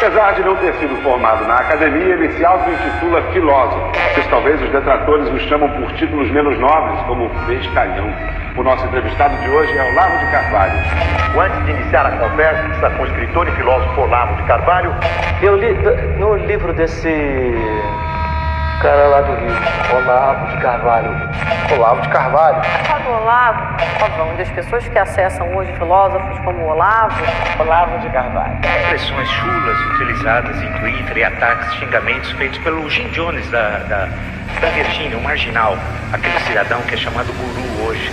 Apesar de não ter sido formado na academia, ele se auto-intitula filósofo. Mas talvez os detratores o chamam por títulos menos nobres, como Bescalhão. O nosso entrevistado de hoje é Olavo de Carvalho. Antes de iniciar a conversa com o escritor e filósofo Olavo de Carvalho, eu li no livro desse cara lá do Rio, Olavo de Carvalho. Olavo de Carvalho. O Olavo, óbvio, das pessoas que acessam hoje filósofos como Olavo de Carvalho. Expressões chulas utilizadas em Twitter e ataques, xingamentos feitos pelo Jim Jones da Virgínia, o marginal, aquele cidadão que é chamado guru hoje.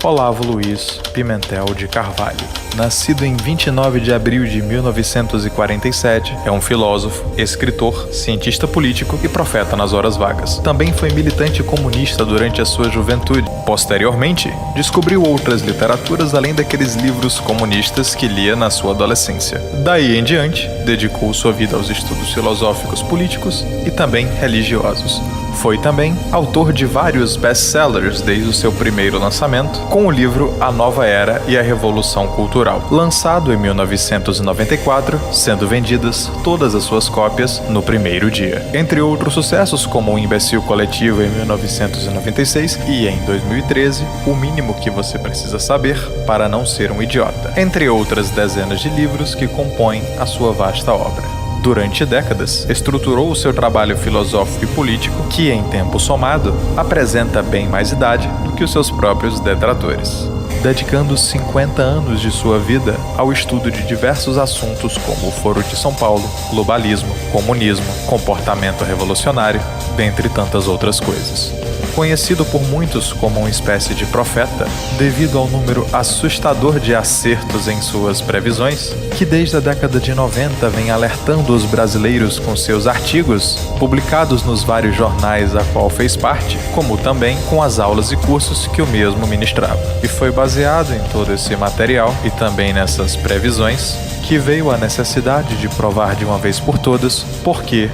Olavo Luiz Pimentel de Carvalho. Nascido em 29 de abril de 1947, é um filósofo, escritor, cientista político e profeta nas horas vagas. Também foi militante comunista durante a sua juventude. Posteriormente, descobriu outras literaturas além daqueles livros comunistas que lia na sua adolescência. Daí em diante, dedicou sua vida aos estudos filosóficos políticos e também religiosos. Foi também autor de vários best-sellers desde o seu primeiro lançamento, com o livro A Nova Era e a Revolução Cultural, lançado em 1994, sendo vendidas todas as suas cópias no primeiro dia. Entre outros sucessos como O Imbecil Coletivo em 1996 e em 2013, O Mínimo que Você Precisa Saber para Não Ser um Idiota, entre outras dezenas de livros que compõem a sua vasta obra. Durante décadas, estruturou o seu trabalho filosófico e político, que, em tempo somado, apresenta bem mais idade do que os seus próprios detratores, dedicando 50 anos de sua vida ao estudo de diversos assuntos como o Foro de São Paulo, globalismo, comunismo, comportamento revolucionário, dentre tantas outras coisas. Conhecido por muitos como uma espécie de profeta, devido ao número assustador de acertos em suas previsões, que desde a década de 90 vem alertando os brasileiros com seus artigos, publicados nos vários jornais a qual fez parte, como também com as aulas e cursos que o mesmo ministrava. E foi baseado em todo esse material e também nessas previsões que veio a necessidade de provar de uma vez por todas porque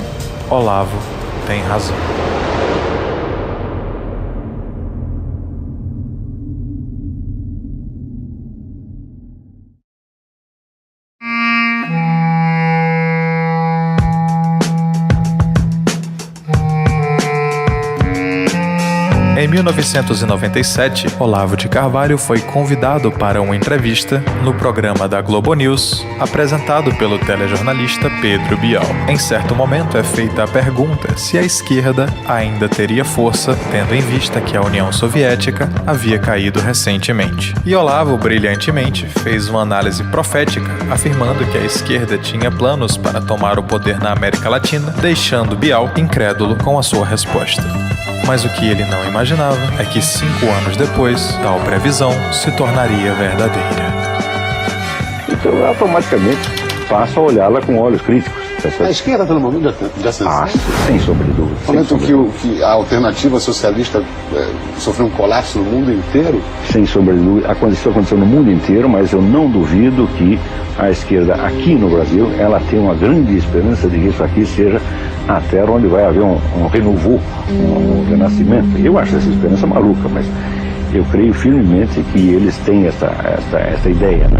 Olavo tem razão. Em Em 1997, Olavo de Carvalho foi convidado para uma entrevista no programa da Globo News, apresentado pelo telejornalista Pedro Bial. Em certo momento é feita a pergunta se a esquerda ainda teria força, tendo em vista que a União Soviética havia caído recentemente. E Olavo, brilhantemente, fez uma análise profética, afirmando que a esquerda tinha planos para tomar o poder na América Latina, deixando Bial incrédulo com a sua resposta. Mas o que ele não imaginava é que 5 anos depois, tal previsão se tornaria verdadeira. Então eu automaticamente passo a olhá-la com olhos críticos. A esquerda está no momento de ascensão? Sem sombra de dúvida. Momento que a alternativa socialista sofreu um colapso no mundo inteiro? Sem sombra de dúvida. Isso aconteceu no mundo inteiro, mas eu não duvido que a esquerda aqui no Brasil, ela tem uma grande esperança de que isso aqui seja a terra onde vai haver um renovo, um renascimento. Eu acho essa esperança maluca, mas eu creio firmemente que eles têm essa ideia, né?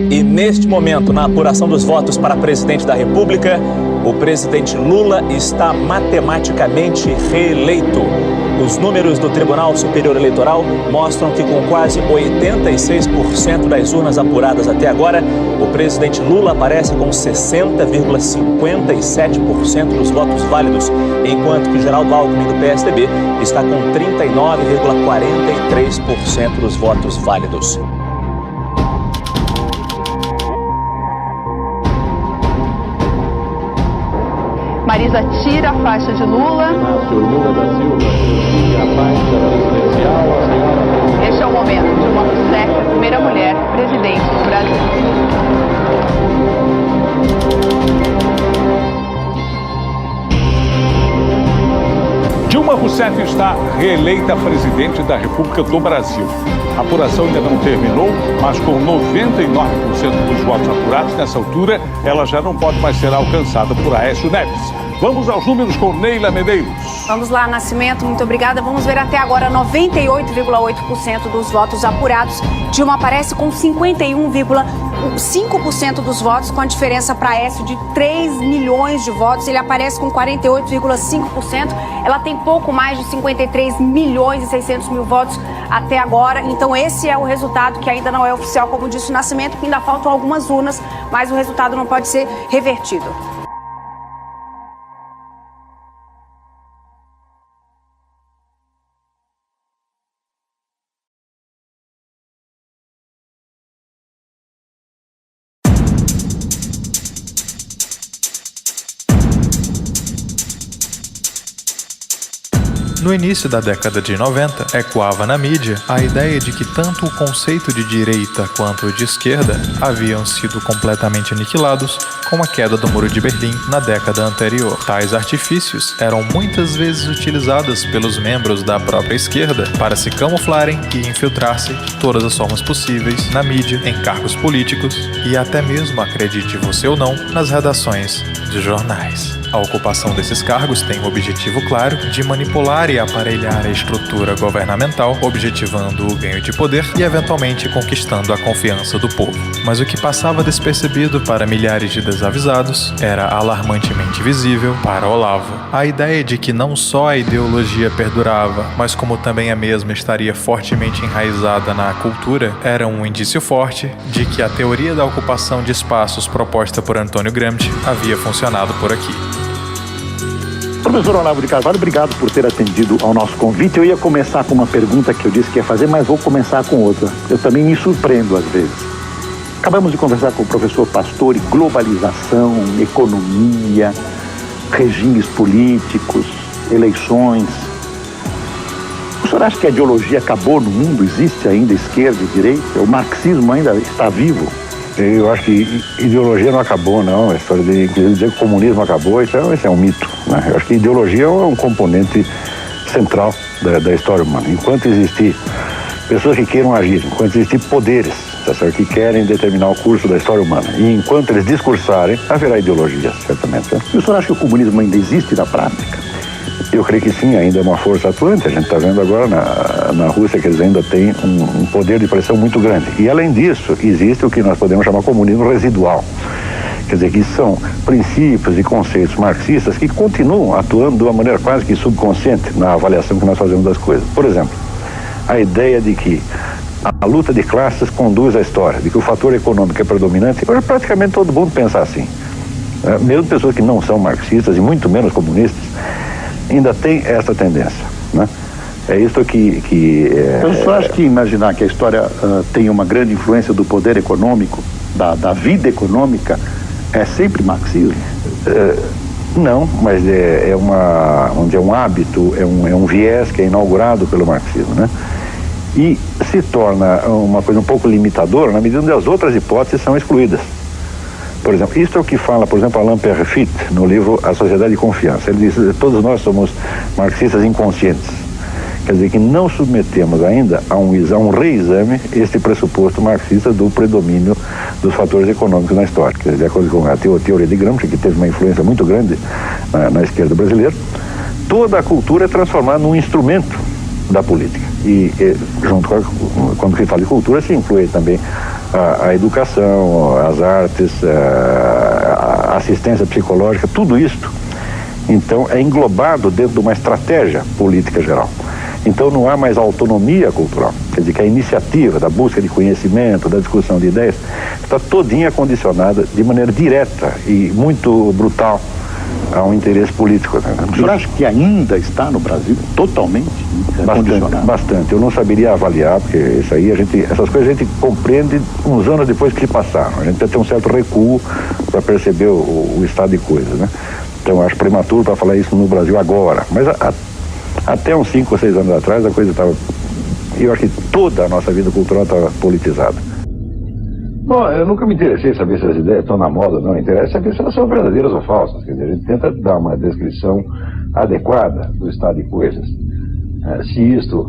E neste momento, na apuração dos votos para presidente da República, o presidente Lula está matematicamente reeleito. Os números do Tribunal Superior Eleitoral mostram que com quase 86% das urnas apuradas até agora, o presidente Lula aparece com 60,57% dos votos válidos, enquanto que Geraldo Alckmin do PSDB está com 39,43% dos votos válidos. Marisa tira a faixa de Lula. Lula da Silva, a faixa presidencial, Este é o momento de uma Rousseff, a primeira mulher presidente do Brasil. Dilma Rousseff está reeleita presidente da República do Brasil. A apuração ainda não terminou, mas com 99% dos votos apurados, nessa altura, ela já não pode mais ser alcançada por Aécio Neves. Vamos aos números com Neila Medeiros. Vamos lá, Nascimento, muito obrigada. Vamos ver até agora 98,8% dos votos apurados. Dilma aparece com 51,5% dos votos, com a diferença para Aécio de 3 milhões de votos. Ele aparece com 48,5%. Ela tem pouco mais de 53 milhões e 600 mil votos até agora. Então esse é o resultado que ainda não é oficial, como disse o Nascimento, que ainda faltam algumas urnas, mas o resultado não pode ser revertido. No início da década de 90, ecoava na mídia a ideia de que tanto o conceito de direita quanto o de esquerda haviam sido completamente aniquilados com a queda do Muro de Berlim na década anterior. Tais artifícios eram muitas vezes utilizados pelos membros da própria esquerda para se camuflarem e infiltrar-se de todas as formas possíveis na mídia, em cargos políticos e até mesmo, acredite você ou não, nas redações de jornais. A ocupação desses cargos tem o objetivo claro de manipular e aparelhar a estrutura governamental, objetivando o ganho de poder e eventualmente conquistando a confiança do povo. Mas o que passava despercebido para milhares de desavisados era alarmantemente visível para Olavo. A ideia de que não só a ideologia perdurava, mas como também a mesma estaria fortemente enraizada na cultura, era um indício forte de que a teoria da ocupação de espaços proposta por Antônio Gramsci havia funcionado por aqui. Professor Olavo de Carvalho, obrigado por ter atendido ao nosso convite. Eu ia começar com uma pergunta que eu disse que ia fazer, mas vou começar com outra. Eu também me surpreendo às vezes. Acabamos de conversar com o professor Pastore, globalização, economia, regimes políticos, eleições. O senhor acha que a ideologia acabou no mundo? Existe ainda esquerda e direita? O marxismo ainda está vivo? Eu acho que ideologia não acabou, não. A história de dizer que o comunismo acabou, isso é um mito, né? Eu acho que ideologia é um componente central da história humana. Enquanto existir pessoas que queiram agir, enquanto existir poderes marxistas, que querem determinar o curso da história humana. E enquanto eles discursarem, haverá ideologia, certamente. E o senhor acha que o comunismo ainda existe na prática? Eu creio que sim, ainda é uma força atuante. A gente está vendo agora na Rússia que eles ainda têm um poder de pressão muito grande. E além disso, existe o que nós podemos chamar de comunismo residual. Quer dizer, que são princípios e conceitos marxistas que continuam atuando de uma maneira quase que subconsciente na avaliação que nós fazemos das coisas. Por exemplo, a ideia de que a luta de classes conduz à história, de que o fator econômico é predominante. Hoje praticamente todo mundo pensa assim. Mesmo pessoas que não são marxistas e muito menos comunistas, ainda tem essa tendência, né? É isso que Eu só acho que imaginar que a história tem uma grande influência do poder econômico, da vida econômica, é sempre marxismo? Não, mas é um hábito, é um viés que é inaugurado pelo marxismo, né? E se torna uma coisa um pouco limitadora na medida onde as outras hipóteses são excluídas. Por exemplo, isso é o que fala, por exemplo, Alain Peyrefitte, no livro A Sociedade de Confiança. Ele diz: todos nós somos marxistas inconscientes. Quer dizer que não submetemos ainda a um reexame este pressuposto marxista do predomínio dos fatores econômicos na história. Quer dizer, de acordo com a teoria de Gramsci, que teve uma influência muito grande na esquerda brasileira, toda a cultura é transformada num instrumento da política. E junto quando se fala de cultura, se inclui também a educação, as artes, a assistência psicológica, tudo isto, então, é englobado dentro de uma estratégia política geral. Então não há mais autonomia cultural, quer dizer que a iniciativa da busca de conhecimento, da discussão de ideias, está todinha condicionada de maneira direta e muito brutal a um interesse político. Né? O senhor acha que ainda está no Brasil totalmente condicionado? Bastante. Eu não saberia avaliar, porque essas coisas a gente compreende uns anos depois que se passaram. A gente tem que ter um certo recuo para perceber o estado de coisas, né? Então acho prematuro para falar isso no Brasil agora, mas até uns 5 ou 6 anos atrás a coisa estava... Eu acho que toda a nossa vida cultural estava politizada. Bom, eu nunca me interessei em saber se as ideias estão na moda ou não. Interessa saber se elas são verdadeiras ou falsas. Quer dizer, a gente tenta dar uma descrição adequada do estado de coisas. Se isto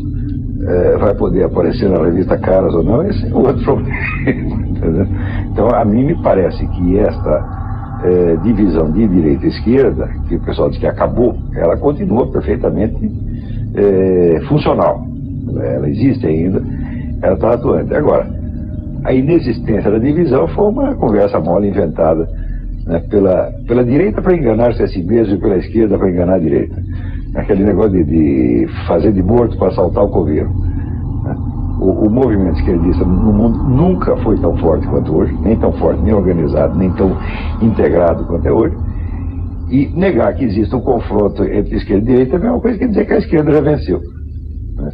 vai poder aparecer na revista Caras ou não, esse é outro problema. Entendeu? Então, a mim me parece que esta divisão de direita e esquerda, que o pessoal diz que acabou, ela continua perfeitamente funcional. Ela existe ainda, ela está atuante. Agora, a inexistência da divisão foi uma conversa mole inventada, né, pela direita para enganar-se a si mesmo e pela esquerda para enganar a direita. Aquele negócio de fazer de morto para assaltar o coveiro. Né? O movimento esquerdista no mundo nunca foi tão forte quanto hoje, nem tão forte, nem organizado, nem tão integrado quanto é hoje. E negar que existe um confronto entre esquerda e direita é a mesma coisa que dizer que a esquerda já venceu. Né?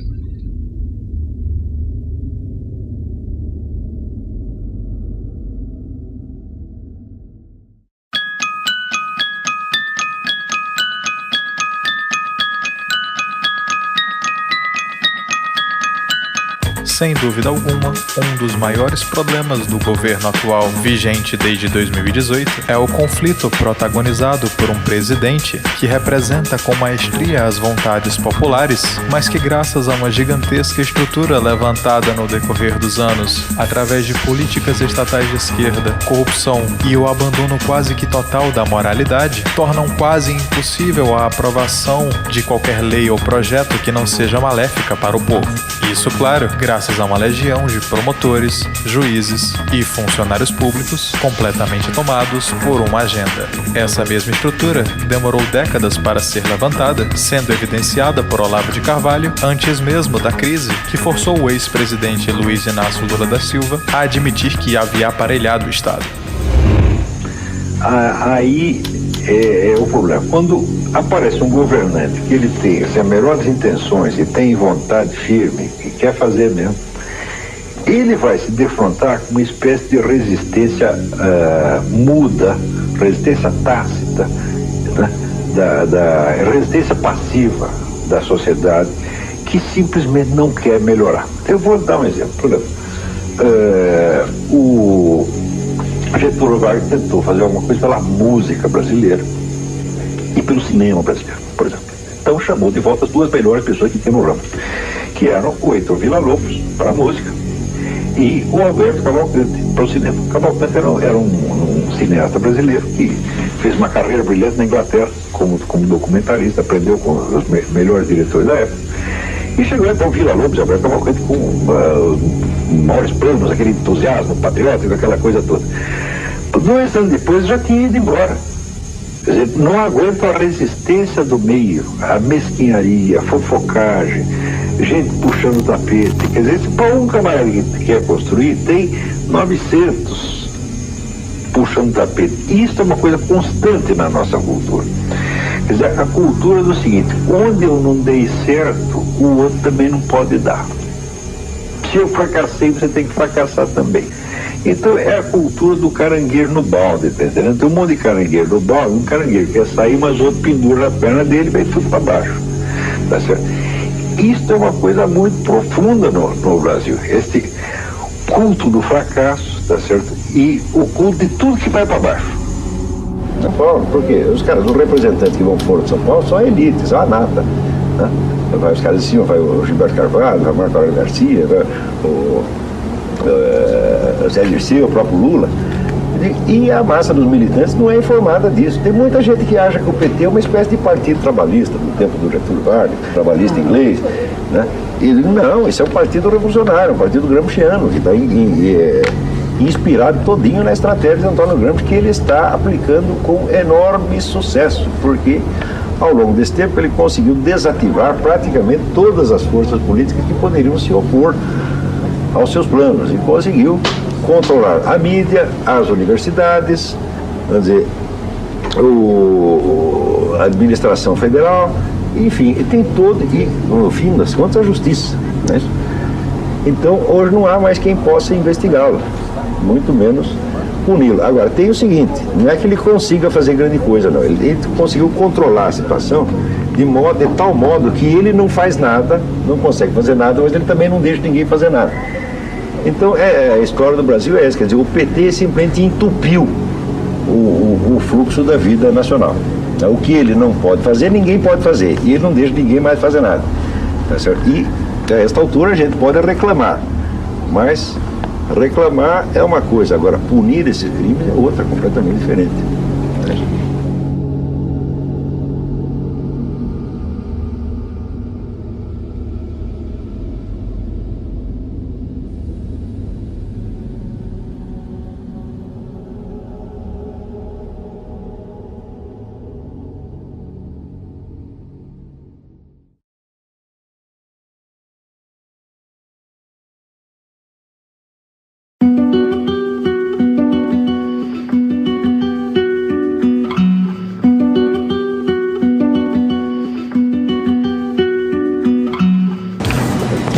Sem dúvida alguma, um dos maiores problemas do governo atual, vigente desde 2018, é o conflito protagonizado por um presidente que representa com maestria as vontades populares, mas que, graças a uma gigantesca estrutura levantada no decorrer dos anos, através de políticas estatais de esquerda, corrupção e o abandono quase que total da moralidade, tornam quase impossível a aprovação de qualquer lei ou projeto que não seja maléfica para o povo. Isso, claro, graças a uma legião de promotores, juízes e funcionários públicos completamente tomados por uma agenda. Essa mesma estrutura demorou décadas para ser levantada, sendo evidenciada por Olavo de Carvalho antes mesmo da crise que forçou o ex-presidente Luiz Inácio Lula da Silva a admitir que havia aparelhado o Estado. Aí é o problema. Quando aparece um governante que ele tem as melhores intenções e tem vontade firme e quer fazer mesmo, ele vai se defrontar com uma espécie de resistência muda, resistência tácita, né? da resistência passiva da sociedade, que simplesmente não quer melhorar. Eu vou dar um exemplo. Por exemplo, o Getúlio Vargas tentou fazer alguma coisa pela música brasileira e pelo cinema brasileiro, por exemplo. Então chamou de volta as duas melhores pessoas que tinha no ramo, que eram o Heitor Villa-Lobos para a música e o Alberto Cavalcante para o cinema. Cavalcante era um cineasta brasileiro que fez uma carreira brilhante na Inglaterra como documentarista, aprendeu com os melhores diretores da época. E chegou então Villa-Lobos e Alberto Cavalcante com maiores planos, aquele entusiasmo patriótico, aquela coisa toda. 2 anos depois já tinha ido embora. Quer dizer, não aguento a resistência do meio, a mesquinharia, a fofocagem, gente puxando o tapete. Quer dizer, se para um camarada que quer construir, tem 900 puxando o tapete. Isso é uma coisa constante na nossa cultura. Quer dizer, a cultura é do seguinte: onde eu não dei certo, o outro também não pode dar. Se eu fracassei, você tem que fracassar também. Então é a cultura do caranguejo no balde, tá entendendo? Tem um monte de caranguejo no balde, um caranguejo quer sair, mas o outro pendura na perna dele e vai tudo para baixo, tá certo? Isso é uma coisa muito profunda no Brasil, este culto do fracasso, tá certo? E o culto de tudo que vai para baixo. São Paulo, porque os caras, os representantes que vão para o Foro de São Paulo são elites, são a nata, né? Vai os caras de cima, vai o Gilberto Carvalho, vai o Marco Aurélio Garcia, vai o Zé Dirceu, o próprio Lula, e a massa dos militantes não é informada disso. Tem muita gente que acha que o PT é uma espécie de partido trabalhista do tempo do Getúlio Vargas, trabalhista inglês, né? E não, isso é um partido revolucionário, um partido gramsciano, que está inspirado todinho na estratégia de Antônio Gramsci, que ele está aplicando com enorme sucesso, porque ao longo desse tempo ele conseguiu desativar praticamente todas as forças políticas que poderiam se opor aos seus planos, e conseguiu controlar a mídia, as universidades, quer dizer, a administração federal, enfim, e tem todo, e no fim das contas, a justiça, né? Então hoje não há mais quem possa investigá-lo, muito menos puni-lo. Agora tem o seguinte, não é que ele consiga fazer grande coisa, não, ele conseguiu controlar a situação de tal modo que ele não faz nada, não consegue fazer nada, mas ele também não deixa ninguém fazer nada. Então a história do Brasil é essa, quer dizer, o PT simplesmente entupiu o fluxo da vida nacional. O que ele não pode fazer, ninguém pode fazer, e ele não deixa ninguém mais fazer nada, tá certo? E a esta altura a gente pode reclamar, mas reclamar é uma coisa, agora punir esses crimes é outra, completamente diferente, né?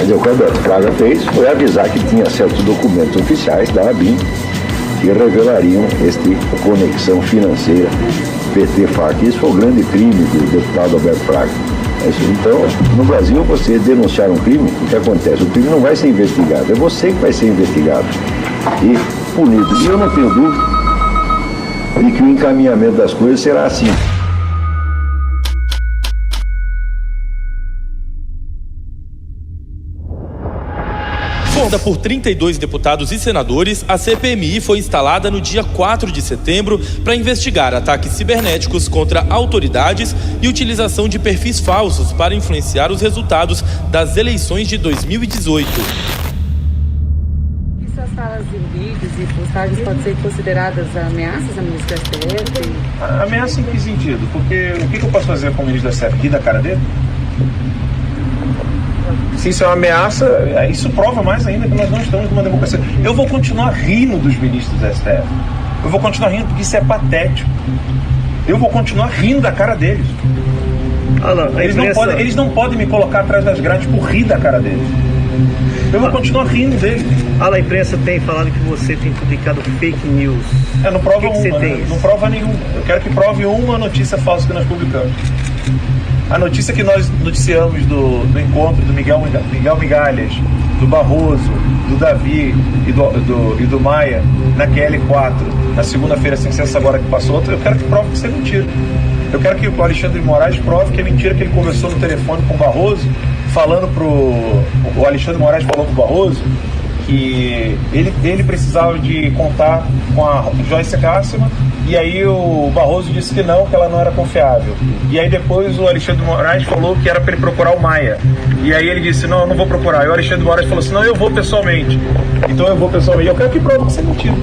O que o Alberto Fraga fez foi avisar que tinha certos documentos oficiais da ABIN que revelariam esta conexão financeira PT-FARC. Isso foi o grande crime do deputado Alberto Fraga. Então, no Brasil, você denunciar um crime, o que acontece? O crime não vai ser investigado, é você que vai ser investigado e punido. E eu não tenho dúvida de que o encaminhamento das coisas será assim. Formada por 32 deputados e senadores, a CPMI foi instalada no dia 4 de setembro para investigar ataques cibernéticos contra autoridades e utilização de perfis falsos para influenciar os resultados das eleições de 2018. Essas falas em vídeos e postagens podem ser consideradas ameaças a ministro da STF? Ameaça em que sentido? Porque o que eu posso fazer com o ministro da STF? Rir da cara dele? Se isso é uma ameaça, isso prova mais ainda que nós não estamos numa democracia. Eu vou continuar rindo dos ministros da STF. Eu vou continuar rindo porque isso é patético. Eu vou continuar rindo da cara deles. Eles não podem me colocar atrás das grades por rir da cara deles. Eu vou continuar rindo deles. A imprensa tem falado que você tem publicado fake news. Não prova uma, não prova nenhuma. Eu quero que prove uma notícia falsa que nós publicamos. A notícia que nós noticiamos do encontro do Miguel Migalhas, do Barroso, do Davi e do Maia na QL4, na segunda-feira sem censo agora que passou, eu quero que prove que isso é mentira. Eu quero que o Alexandre de Moraes prove que é mentira que ele conversou no telefone com o Barroso, falando o Alexandre de Moraes falou com o Barroso, que ele precisava de contar com a Joyce Hasselmann, e aí o Barroso disse que ela não era confiável. E aí depois o Alexandre de Moraes falou que era para ele procurar o Maia. E aí ele disse, não, eu não vou procurar. E o Alexandre de Moraes falou assim, não, eu vou pessoalmente. Então eu vou pessoalmente. Eu quero que prove que isso é mentira.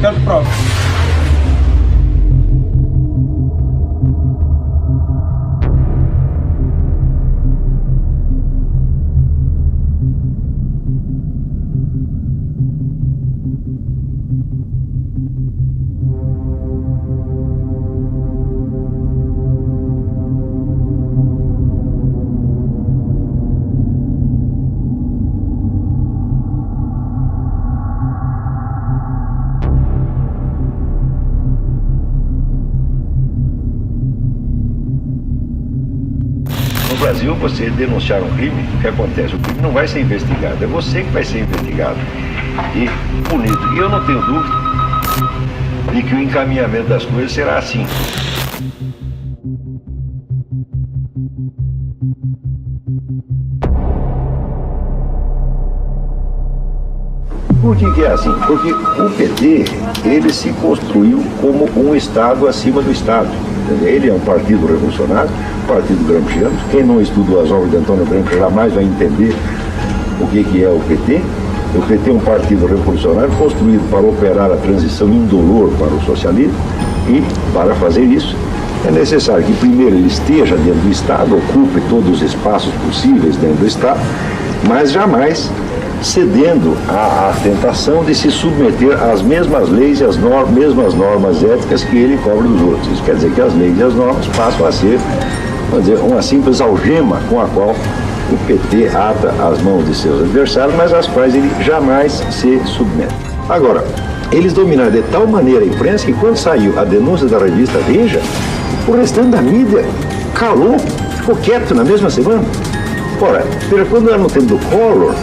Quero que prove. No Brasil, você denunciar um crime, o que acontece? O crime não vai ser investigado, é você que vai ser investigado e punido. E eu não tenho dúvida de que o encaminhamento das coisas será assim. Por que é assim? Porque o PT, ele se construiu como um Estado acima do Estado. Ele é um partido revolucionário, partido gramsciano. Quem não estudou as obras de Antônio Gramsci jamais vai entender o que é o PT. O PT é um partido revolucionário construído para operar a transição indolor para o socialismo, e para fazer isso é necessário que primeiro ele esteja dentro do Estado, ocupe todos os espaços possíveis dentro do Estado, mas jamais cedendo à tentação de se submeter às mesmas leis e às mesmas normas éticas que ele cobra dos outros. Isso quer dizer que as leis e as normas passam a ser, vamos dizer, uma simples algema com a qual o PT ata as mãos de seus adversários, mas às quais ele jamais se submete. Agora, eles dominaram de tal maneira a imprensa que quando saiu a denúncia da revista Veja, o restante da mídia calou, ficou quieto na mesma semana. Ora, quando era no tempo do Collor,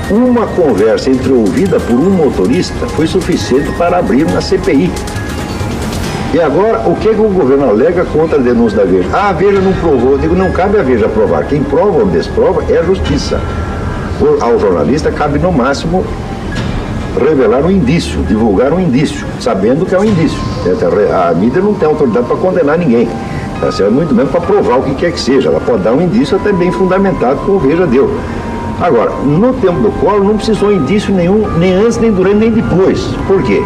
uma conversa entreouvida por um motorista foi suficiente para abrir uma CPI. E agora, o que o governo alega contra a denúncia da Veja? Ah, a Veja não provou. Eu digo, não cabe a Veja provar. Quem prova ou desprova é a justiça. Ao jornalista cabe, no máximo, revelar um indício, divulgar um indício, sabendo que é um indício. A mídia não tem autoridade para condenar ninguém. Ela serve muito menos para provar o que quer que seja. Ela pode dar um indício até bem fundamentado, como o Veja deu. Agora, no tempo do Collor não precisou indício nenhum, nem antes, nem durante, nem depois. Por quê?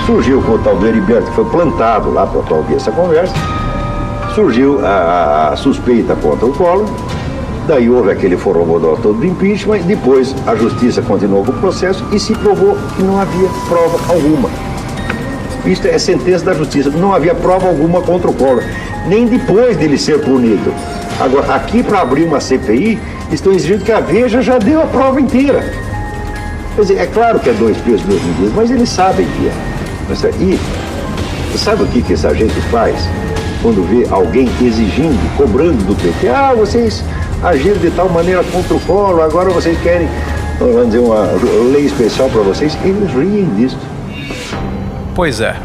Surgiu com o tal do Heriberto, que foi plantado lá para ouvir essa conversa, surgiu a suspeita contra o Collor, daí houve aquele forrobodó todo do impeachment, e depois a justiça continuou com o processo e se provou que não havia prova alguma. Isto é sentença da justiça, não havia prova alguma contra o Collor, nem depois dele ser punido. Agora, aqui para abrir uma CPI, estão exigindo que a Veja já deu a prova inteira. Quer dizer, é claro que é 2 pesos, 2 medidas, mas eles sabem que é. E sabe o que essa gente faz quando vê alguém exigindo, cobrando do PT? Ah, vocês agiram de tal maneira contra o Collor, agora vocês querem, vamos dizer, uma lei especial para vocês. Eles riem disso. Pois é.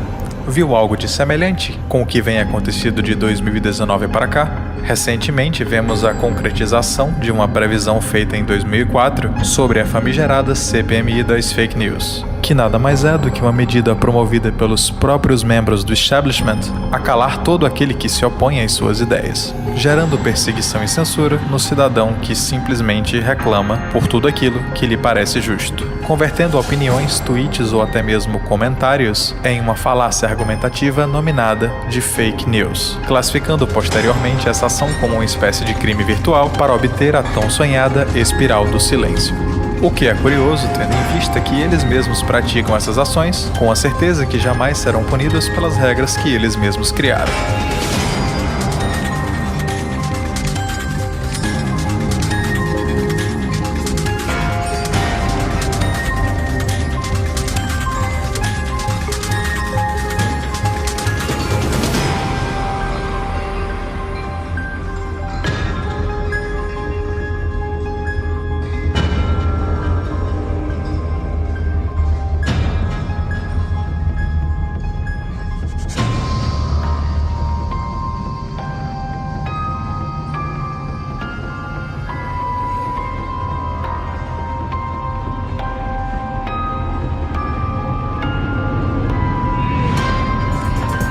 Viu algo de semelhante com o que vem acontecido de 2019 para cá? Recentemente vemos a concretização de uma previsão feita em 2004 sobre a famigerada CPMI das fake news, que nada mais é do que uma medida promovida pelos próprios membros do establishment a calar todo aquele que se opõe às suas ideias, gerando perseguição e censura no cidadão que simplesmente reclama por tudo aquilo que lhe parece justo, convertendo opiniões, tweets ou até mesmo comentários em uma falácia argumentativa nominada de fake news, classificando posteriormente essa ação como uma espécie de crime virtual para obter a tão sonhada espiral do silêncio. O que é curioso, tendo em vista que eles mesmos praticam essas ações, com a certeza que jamais serão punidos pelas regras que eles mesmos criaram.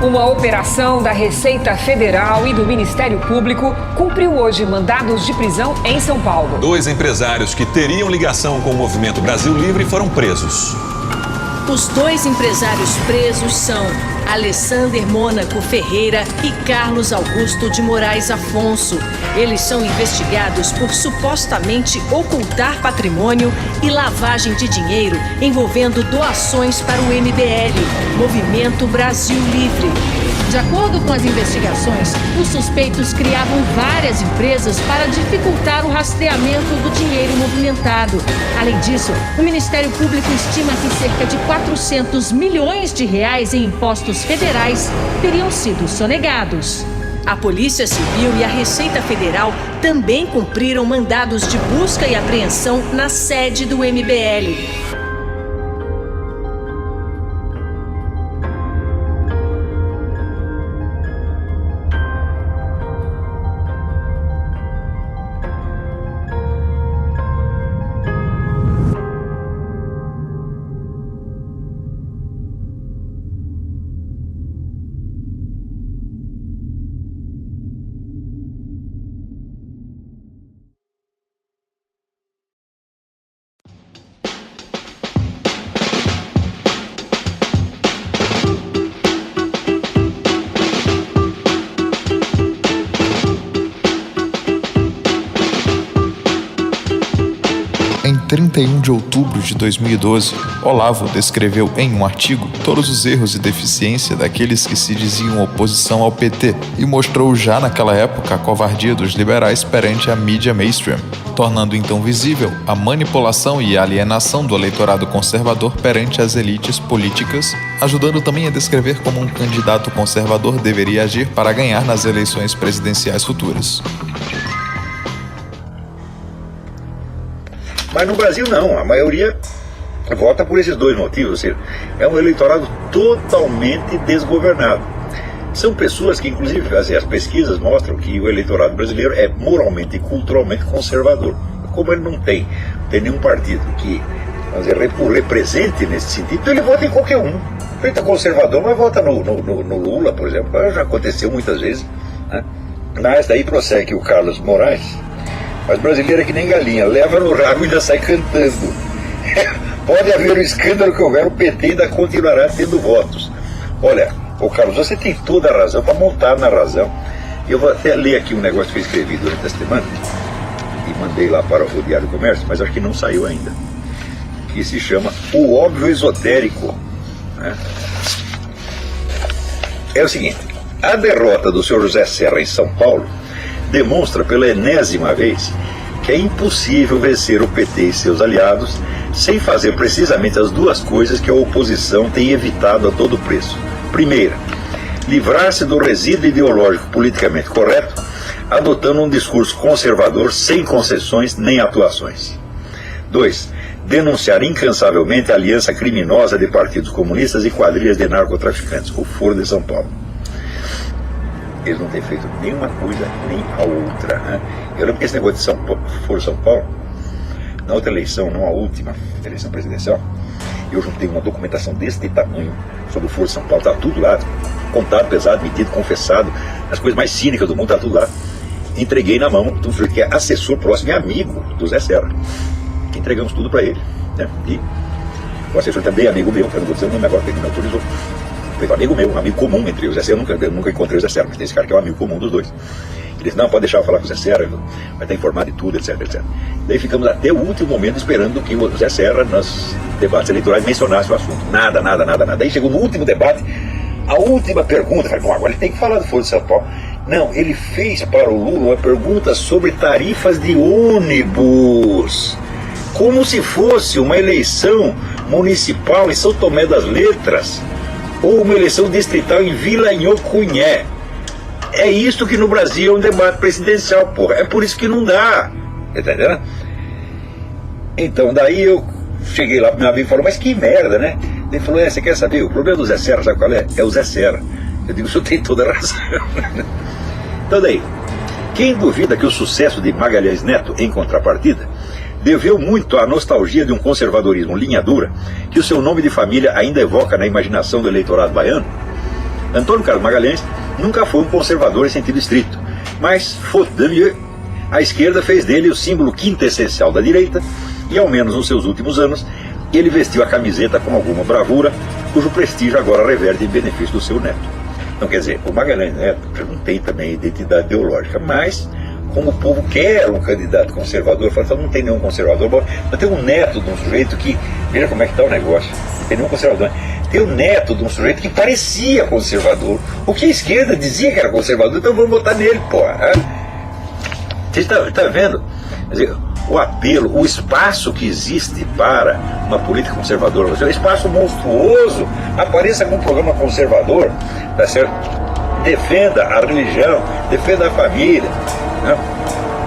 Uma operação da Receita Federal e do Ministério Público cumpriu hoje mandados de prisão em São Paulo. 2 empresários que teriam ligação com o Movimento Brasil Livre foram presos. Os 2 empresários presos são Alessander Mônaco Ferreira e Carlos Augusto de Moraes Afonso. Eles são investigados por supostamente ocultar patrimônio e lavagem de dinheiro envolvendo doações para o MBL, Movimento Brasil Livre. De acordo com as investigações, os suspeitos criavam várias empresas para dificultar o rastreamento do dinheiro movimentado. Além disso, o Ministério Público estima que cerca de 400 milhões de reais em impostos federais teriam sido sonegados. A Polícia Civil e a Receita Federal também cumpriram mandados de busca e apreensão na sede do MBL. Em 31 de outubro de 2012, Olavo descreveu em um artigo todos os erros e deficiência daqueles que se diziam oposição ao PT e mostrou já naquela época a covardia dos liberais perante a mídia mainstream, tornando então visível a manipulação e a alienação do eleitorado conservador perante as elites políticas, ajudando também a descrever como um candidato conservador deveria agir para ganhar nas eleições presidenciais futuras. Mas no Brasil não, a maioria vota por esses 2 motivos, ou seja, é um eleitorado totalmente desgovernado. São pessoas que, inclusive, as pesquisas mostram que o eleitorado brasileiro é moralmente e culturalmente conservador. Como ele não tem nenhum partido que represente nesse sentido, ele vota em qualquer um. Ele está conservador, mas vota no Lula, por exemplo. Já aconteceu muitas vezes, né? Mas daí prossegue o Carlos Moraes. Mas brasileiro é que nem galinha, leva no rabo e ainda sai cantando. Pode haver o escândalo que houver, o PT ainda continuará tendo votos. Olha, ô Carlos, você tem toda a razão, para montar na razão. Eu vou até ler aqui um negócio que eu escrevi durante essa semana, e mandei lá para o Diário do Comércio, mas acho que não saiu ainda, que se chama O Óbvio Esotérico. Né? É o seguinte, a derrota do senhor José Serra em São Paulo demonstra pela enésima vez que é impossível vencer o PT e seus aliados sem fazer precisamente as 2 coisas que a oposição tem evitado a todo preço. Primeira, livrar-se do resíduo ideológico politicamente correto, adotando um discurso conservador sem concessões nem atuações. 2, denunciar incansavelmente a aliança criminosa de partidos comunistas e quadrilhas de narcotraficantes, o Foro de São Paulo. Eles não têm feito nenhuma coisa nem a outra, né? Eu lembro que esse negócio de Foro São Paulo, na outra eleição, não a última eleição presidencial, eu juntei uma documentação desse tamanho sobre o Foro São Paulo, estava tudo lá, contado, pesado, medido, confessado, as coisas mais cínicas do mundo, estava tudo lá. Entreguei na mão do que é assessor próximo e amigo do Zé Serra. Entregamos tudo para ele, né? E o assessor também é amigo meu, eu não vou dizer o nome agora, porque ele me autorizou. Foi um amigo meu, um amigo comum entre os Zé Serra. Eu nunca encontrei o Zé Serra, mas tem esse cara que é um amigo comum dos 2. Ele disse, não, pode deixar eu falar com o Zé Serra, vai estar informado de tudo, etc, etc. Daí ficamos até o último momento esperando que o Zé Serra, nos debates eleitorais, mencionasse o assunto. Nada. Daí chegou no último debate, a última pergunta, eu falei, bom, agora ele tem que falar do Foro de São Paulo. Não, ele fez para o Lula uma pergunta sobre tarifas de ônibus, como se fosse uma eleição municipal em São Tomé das Letras, ou uma eleição distrital em Vila Inhocunhé. É isso que no Brasil é um debate presidencial, porra. É por isso que não dá. Tá entendendo? Então, daí eu cheguei lá pro meu amigo e falou, mas que merda, né? Ele falou, você quer saber? O problema do Zé Serra, sabe qual é? É o Zé Serra. Eu digo, o senhor tem toda a razão. Então daí, quem duvida que o sucesso de Magalhães Neto, em contrapartida, deveu muito à nostalgia de um conservadorismo linha dura, que o seu nome de família ainda evoca na imaginação do eleitorado baiano? Antônio Carlos Magalhães nunca foi um conservador em sentido estrito, mas, faute de mieux, a esquerda fez dele o símbolo quintessencial da direita e, ao menos nos seus últimos anos, ele vestiu a camiseta com alguma bravura, cujo prestígio agora reverte em benefício do seu neto. Então, quer dizer, o Magalhães Neto não tem também identidade ideológica, mas, como o povo quer um candidato conservador, fala, então não tem nenhum conservador, mas tem um neto de um sujeito que, veja como é que está o negócio, não tem nenhum conservador, tem um neto de um sujeito que parecia conservador, o que a esquerda dizia que era conservador, então vamos votar nele, porra. Você está vendo? Quer dizer, o apelo, o espaço que existe para uma política conservadora, é um espaço monstruoso. Apareça com um programa conservador, tá certo? Defenda a religião, defenda a família, né?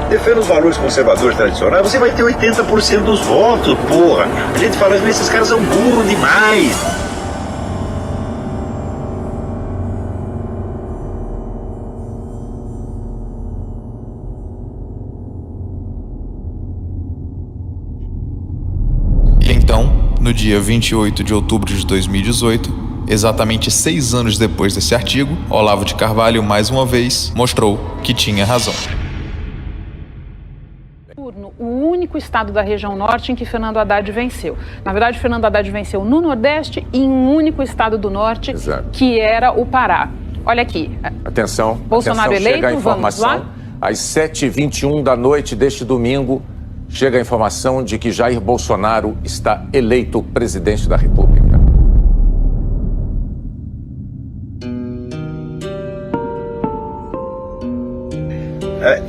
Defenda os valores conservadores tradicionais, você vai ter 80% dos votos, porra. A gente fala, esses caras são burros demais. Então, no dia 28 de outubro de 2018, exatamente 6 anos depois desse artigo, Olavo de Carvalho, mais uma vez, mostrou que tinha razão. O único estado da região norte em que Fernando Haddad venceu. Na verdade, Fernando Haddad venceu no Nordeste e em um único estado do Norte, que era o Pará. Olha aqui. Atenção, Bolsonaro atenção, eleito, chega a informação. vamos lá? Às 7h21 da noite deste domingo, chega a informação de que Jair Bolsonaro está eleito presidente da República.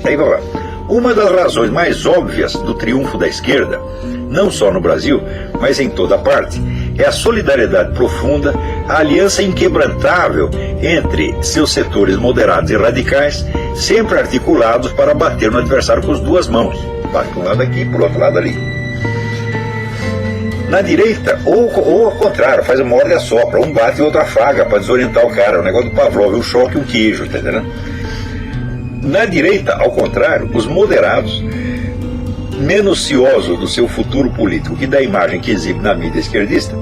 Aí vamos lá. Uma das razões mais óbvias do triunfo da esquerda, não só no Brasil, mas em toda parte, é a solidariedade profunda, a aliança inquebrantável entre seus setores moderados e radicais, sempre articulados para bater no adversário com as duas mãos. Bate para um lado aqui, para o outro lado ali. Na direita, ou ao contrário, faz uma ordem e assopra, um bate e outro afaga para desorientar o cara, o negócio do Pavlov, um choque e um queijo, tá entendendo? Na direita, ao contrário, os moderados, menos ciosos do seu futuro político e da imagem que exibe na mídia esquerdista,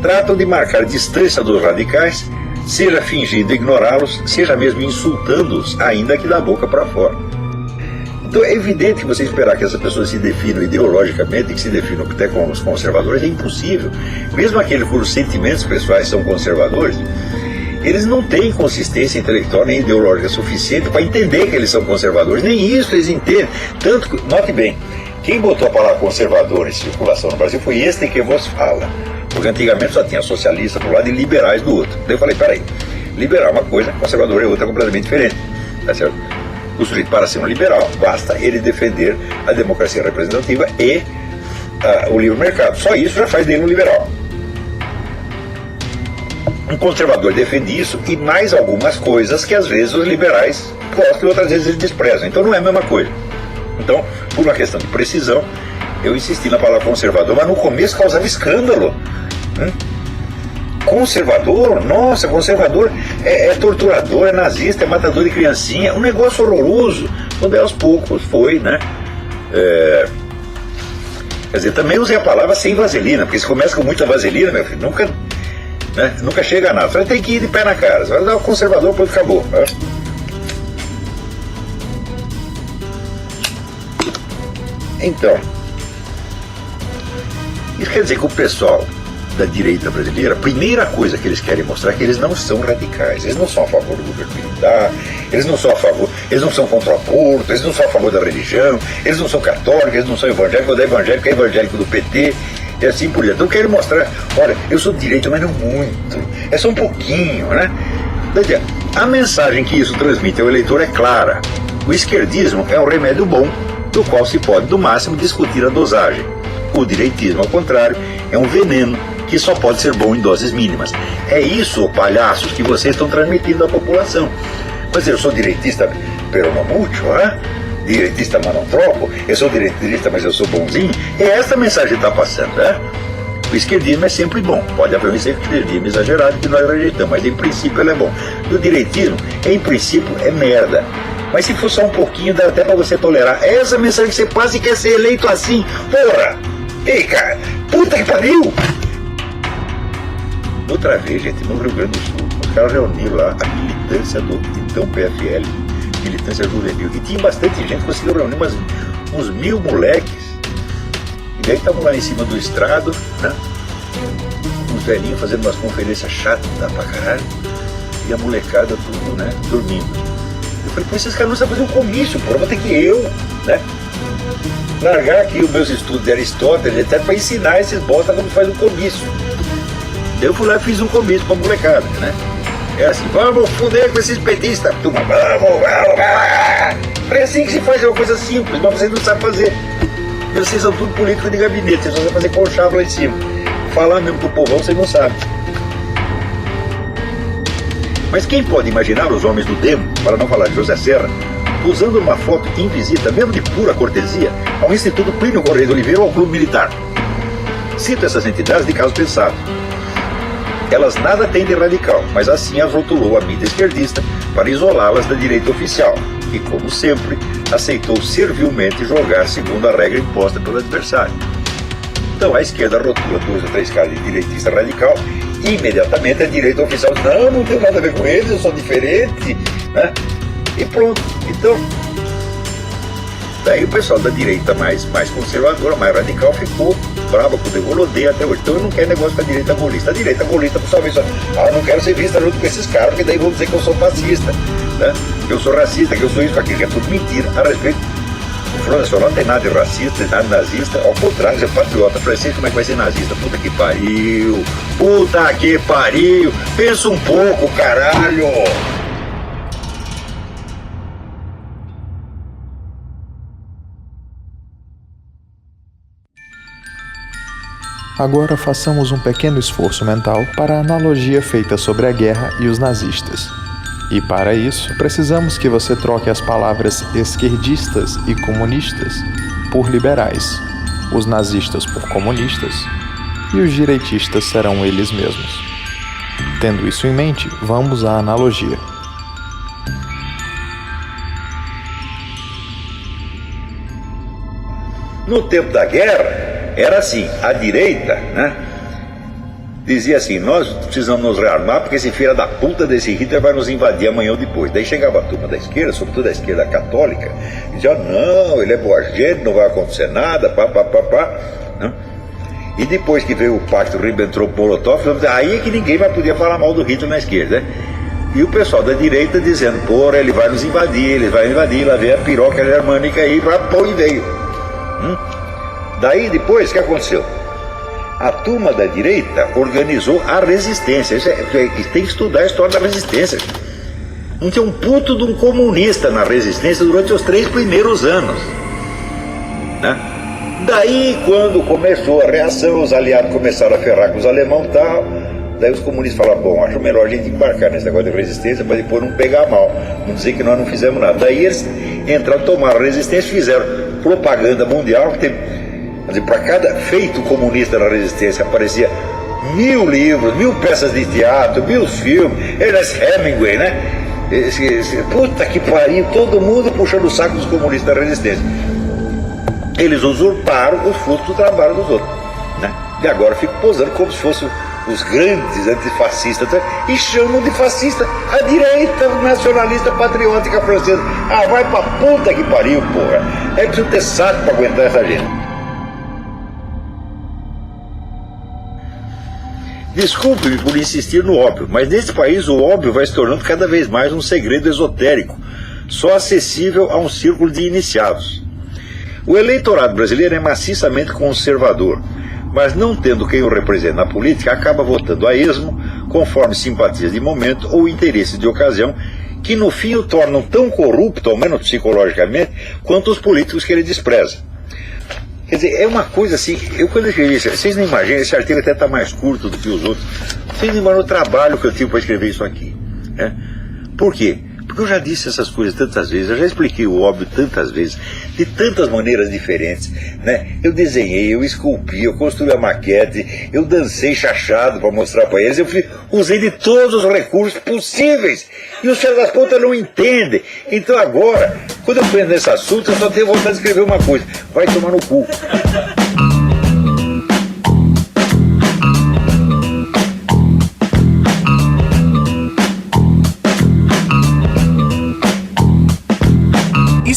tratam de marcar distância dos radicais, seja fingindo ignorá-los, seja mesmo insultando-os, ainda que da boca para fora. Então é evidente que você esperar que essa pessoa se defina ideologicamente, que se defina até como os conservadores, é impossível. Mesmo aqueles cujos sentimentos pessoais são conservadores, eles não têm consistência intelectual nem ideológica suficiente para entender que eles são conservadores. Nem isso eles entendem. Tanto que, note bem, quem botou a palavra conservador em circulação no Brasil foi este que vos fala. Porque antigamente só tinha socialista por um lado e liberais do outro. Daí eu falei, peraí, liberal é uma coisa, conservador é outra completamente diferente. Tá certo? O sujeito, para ser um liberal, basta ele defender a democracia representativa e o livre mercado. Só isso já faz dele um liberal. Um conservador defende isso e mais algumas coisas que às vezes os liberais gostam e outras vezes eles desprezam. Então não é a mesma coisa. Então, por uma questão de precisão, eu insisti na palavra conservador, mas no começo causava escândalo. Conservador? Nossa, conservador é torturador, é nazista, é matador de criancinha. Um negócio horroroso. Quando aos poucos foi, né? Quer dizer, também usei a palavra sem vaselina, porque se começa com muita vaselina, meu filho, nunca chega a nada. Você tem que ir de pé na cara. Você vai dar o conservador, depois acabou. Né? Então, isso quer dizer que o pessoal da direita brasileira, a primeira coisa que eles querem mostrar é que eles não são radicais, eles não são a favor do governo militar, eles não são a favor, eles não são contra o aborto, eles não são a favor da religião, eles não são católicos, eles não são evangélicos, ou evangélico é evangélico do PT, e assim por diante. Então querem mostrar, olha, eu sou de direita, mas não muito, é só um pouquinho, né? A mensagem que isso transmite ao eleitor é clara: o esquerdismo é um remédio bom, do qual se pode, no máximo, discutir a dosagem. O direitismo, ao contrário, é um veneno que só pode ser bom em doses mínimas. É isso, palhaços, que vocês estão transmitindo à população. Mas eu sou direitista, pero no mucho, né? Direitista, mas não troco. Eu sou direitista, mas eu sou bonzinho. É essa a mensagem que está passando, né? O esquerdismo é sempre bom. Pode haver ser esquerdismo exagerado que nós rejeitamos, mas em princípio ele é bom. E o direitismo, em princípio, é merda. Mas se for só um pouquinho, dá até para você tolerar. É essa mensagem que você quase quer ser eleito assim. Porra! Ei, cara! Puta que pariu! Outra vez, gente, no Rio Grande do Sul, os caras reuniram lá a militância do então PFL, militância juvenil. E tinha bastante gente, conseguiu reunir uns 1000 moleques. E daí estavam lá em cima do estrado, né? Uns velhinhos fazendo umas conferências chatas pra caralho. E a molecada tudo, né? Dormindo. Eu falei, pô, esses caras não sabem fazer um comício, pô, vou ter que eu, né? Largar aqui os meus estudos de Aristóteles, etc, para ensinar esses bosta como faz um comício. Daí eu fui lá e fiz um comício pra molecada, né? É assim, vamos fuder com esses petistas, turma, vamos. É assim que se faz, é uma coisa simples, mas vocês não sabem fazer. E vocês são tudo políticos de gabinete, vocês só sabem fazer conchavo lá em cima. Falar mesmo pro povão, vocês não sabem. Mas quem pode imaginar os homens do Demo, para não falar de José Serra, usando uma foto em visita, mesmo de pura cortesia, ao Instituto Plínio Correia de Oliveira ou ao Clube Militar? Cito essas entidades de caso pensado. Elas nada têm de radical, mas assim as rotulou a mídia esquerdista para isolá-las da direita oficial, que, como sempre, aceitou servilmente jogar segundo a regra imposta pelo adversário. Então a esquerda rotula 2 ou 3 caras de direitista radical e imediatamente a direita oficial diz, não tem nada a ver com eles, eu sou diferente, né? E pronto. Então, daí o pessoal da direita mais conservadora, mais radical, ficou brava com o Devolodê até hoje. Então eu não quero negócio com a direita golista. A direita golista, por sua vez, eu não quero ser vista junto com esses caras, porque daí vão dizer que eu sou fascista, né? Que eu sou racista, que eu sou isso, aquilo, que é tudo mentira a respeito. O Front Nacional não tem nada de racista, tem nada de nazista, ao contrário, é patriota. Francês, como é que vai ser nazista? Puta que pariu! Puta que pariu! Pensa um pouco, caralho! Agora façamos um pequeno esforço mental para a analogia feita sobre a guerra e os nazistas. E para isso, precisamos que você troque as palavras esquerdistas e comunistas por liberais, os nazistas por comunistas e os direitistas serão eles mesmos. Tendo isso em mente, vamos à analogia. No tempo da guerra, era assim, a direita, né, dizia assim, nós precisamos nos rearmar porque esse filho da puta desse Hitler vai nos invadir amanhã ou depois. Daí chegava a turma da esquerda, sobretudo a esquerda católica, e dizia, não, ele é boa gente, não vai acontecer nada, né? E depois que veio o pacto Ribbentrop-Molotov, aí é que ninguém vai poder falar mal do Hitler na esquerda, né? E o pessoal da direita dizendo, porra, ele vai nos invadir, ele vai invadir, lá vem a piroca germânica aí, pô, e veio. Daí depois, o que aconteceu? A turma da direita organizou a resistência. Isso tem que estudar a história da resistência. Não tinha um puto de um comunista na resistência durante os 3 primeiros anos, né? Daí, quando começou a reação, os aliados começaram a ferrar com os alemães e tal. Daí os comunistas falaram, bom, acho melhor a gente embarcar nesse negócio de resistência para depois não pegar mal, não dizer que nós não fizemos nada. Daí eles entraram, tomaram a resistência, fizeram propaganda mundial, que tem... Para cada feito comunista na resistência aparecia 1000 livros, 1000 peças de teatro, 1000 filmes, Ernest Hemingway, né? Puta que pariu, todo mundo puxando o saco dos comunistas da resistência. Eles usurparam os frutos do trabalho dos outros, né? E agora ficam posando como se fossem os grandes antifascistas, e chamam de fascista a direita nacionalista patriótica francesa. Ah, vai pra puta que pariu, porra. É preciso ter saco pra aguentar essa gente. Desculpe-me por insistir no óbvio, mas nesse país o óbvio vai se tornando cada vez mais um segredo esotérico, só acessível a um círculo de iniciados. O eleitorado brasileiro é maciçamente conservador, mas não tendo quem o represente na política, acaba votando a esmo, conforme simpatias de momento ou interesses de ocasião, que no fim o tornam tão corrupto, ao menos psicologicamente, quanto os políticos que ele despreza. Quer dizer, é uma coisa assim, eu quando escrevi isso, vocês não imaginam, esse artigo até está mais curto do que os outros, vocês não imaginam o trabalho que eu tive para escrever isso aqui, né? Por quê? Porque eu já disse essas coisas tantas vezes, eu já expliquei o óbvio tantas vezes, de tantas maneiras diferentes, né? Eu desenhei, eu esculpi, eu construí a maquete, eu dancei chachado para mostrar para eles, usei de todos os recursos possíveis, e os filhos das putas não entendem. Então agora, quando eu penso nesse assunto, eu só tenho vontade de escrever uma coisa, vai tomar no cu.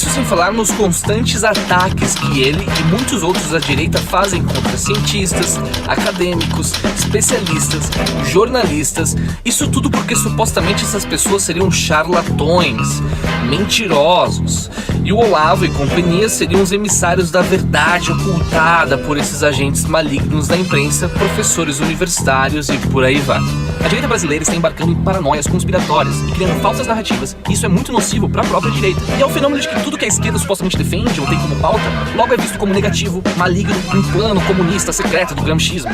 Isso sem falar nos constantes ataques que ele e muitos outros da direita fazem contra cientistas, acadêmicos, especialistas, jornalistas. Isso tudo porque supostamente essas pessoas seriam charlatões, mentirosos. E o Olavo e companhia seriam os emissários da verdade ocultada por esses agentes malignos da imprensa, professores universitários e por aí vai. A direita brasileira está embarcando em paranoias conspiratórias e criando falsas narrativas, e isso é muito nocivo para a própria direita. E é o fenômeno de que tudo que a esquerda supostamente defende ou tem como pauta, logo é visto como negativo, maligno, um plano comunista secreto do gramscismo.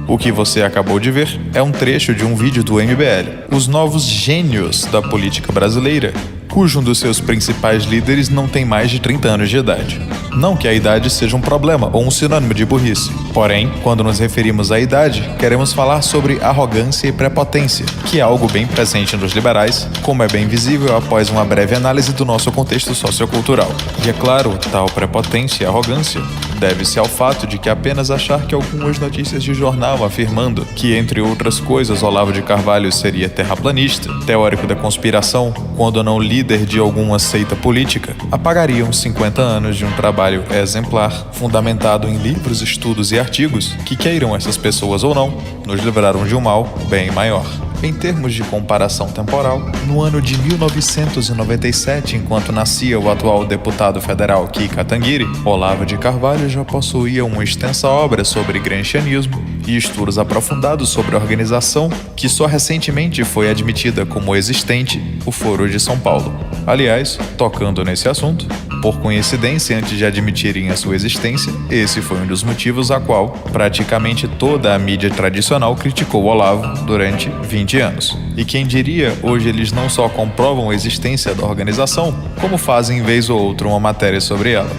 O que você acabou de ver é um trecho de um vídeo do MBL, os novos gênios da política brasileira, cujo um dos seus principais líderes não tem mais de 30 anos de idade. Não que a idade seja um problema ou um sinônimo de burrice. Porém, quando nos referimos à idade, queremos falar sobre arrogância e prepotência, que é algo bem presente nos liberais, como é bem visível após uma breve análise do nosso contexto sociocultural. E é claro, tal prepotência e arrogância deve-se ao fato de que apenas achar que algumas notícias de jornal afirmando que, entre outras coisas, Olavo de Carvalho seria terraplanista, teórico da conspiração, quando não líder de alguma seita política, apagariam 50 anos de um trabalho exemplar, fundamentado em livros, estudos e artigos que, queiram essas pessoas ou não, nos livraram de um mal bem maior. Em termos de comparação temporal, no ano de 1997, enquanto nascia o atual deputado federal Kim Kataguiri, Olavo de Carvalho já possuía uma extensa obra sobre gramscianismo e estudos aprofundados sobre a organização que só recentemente foi admitida como existente, o Foro de São Paulo. Aliás, tocando nesse assunto, por coincidência, antes de admitirem a sua existência, esse foi um dos motivos a qual praticamente toda a mídia tradicional criticou Olavo durante 20 anos. E quem diria, hoje eles não só comprovam a existência da organização, como fazem vez ou outra uma matéria sobre ela.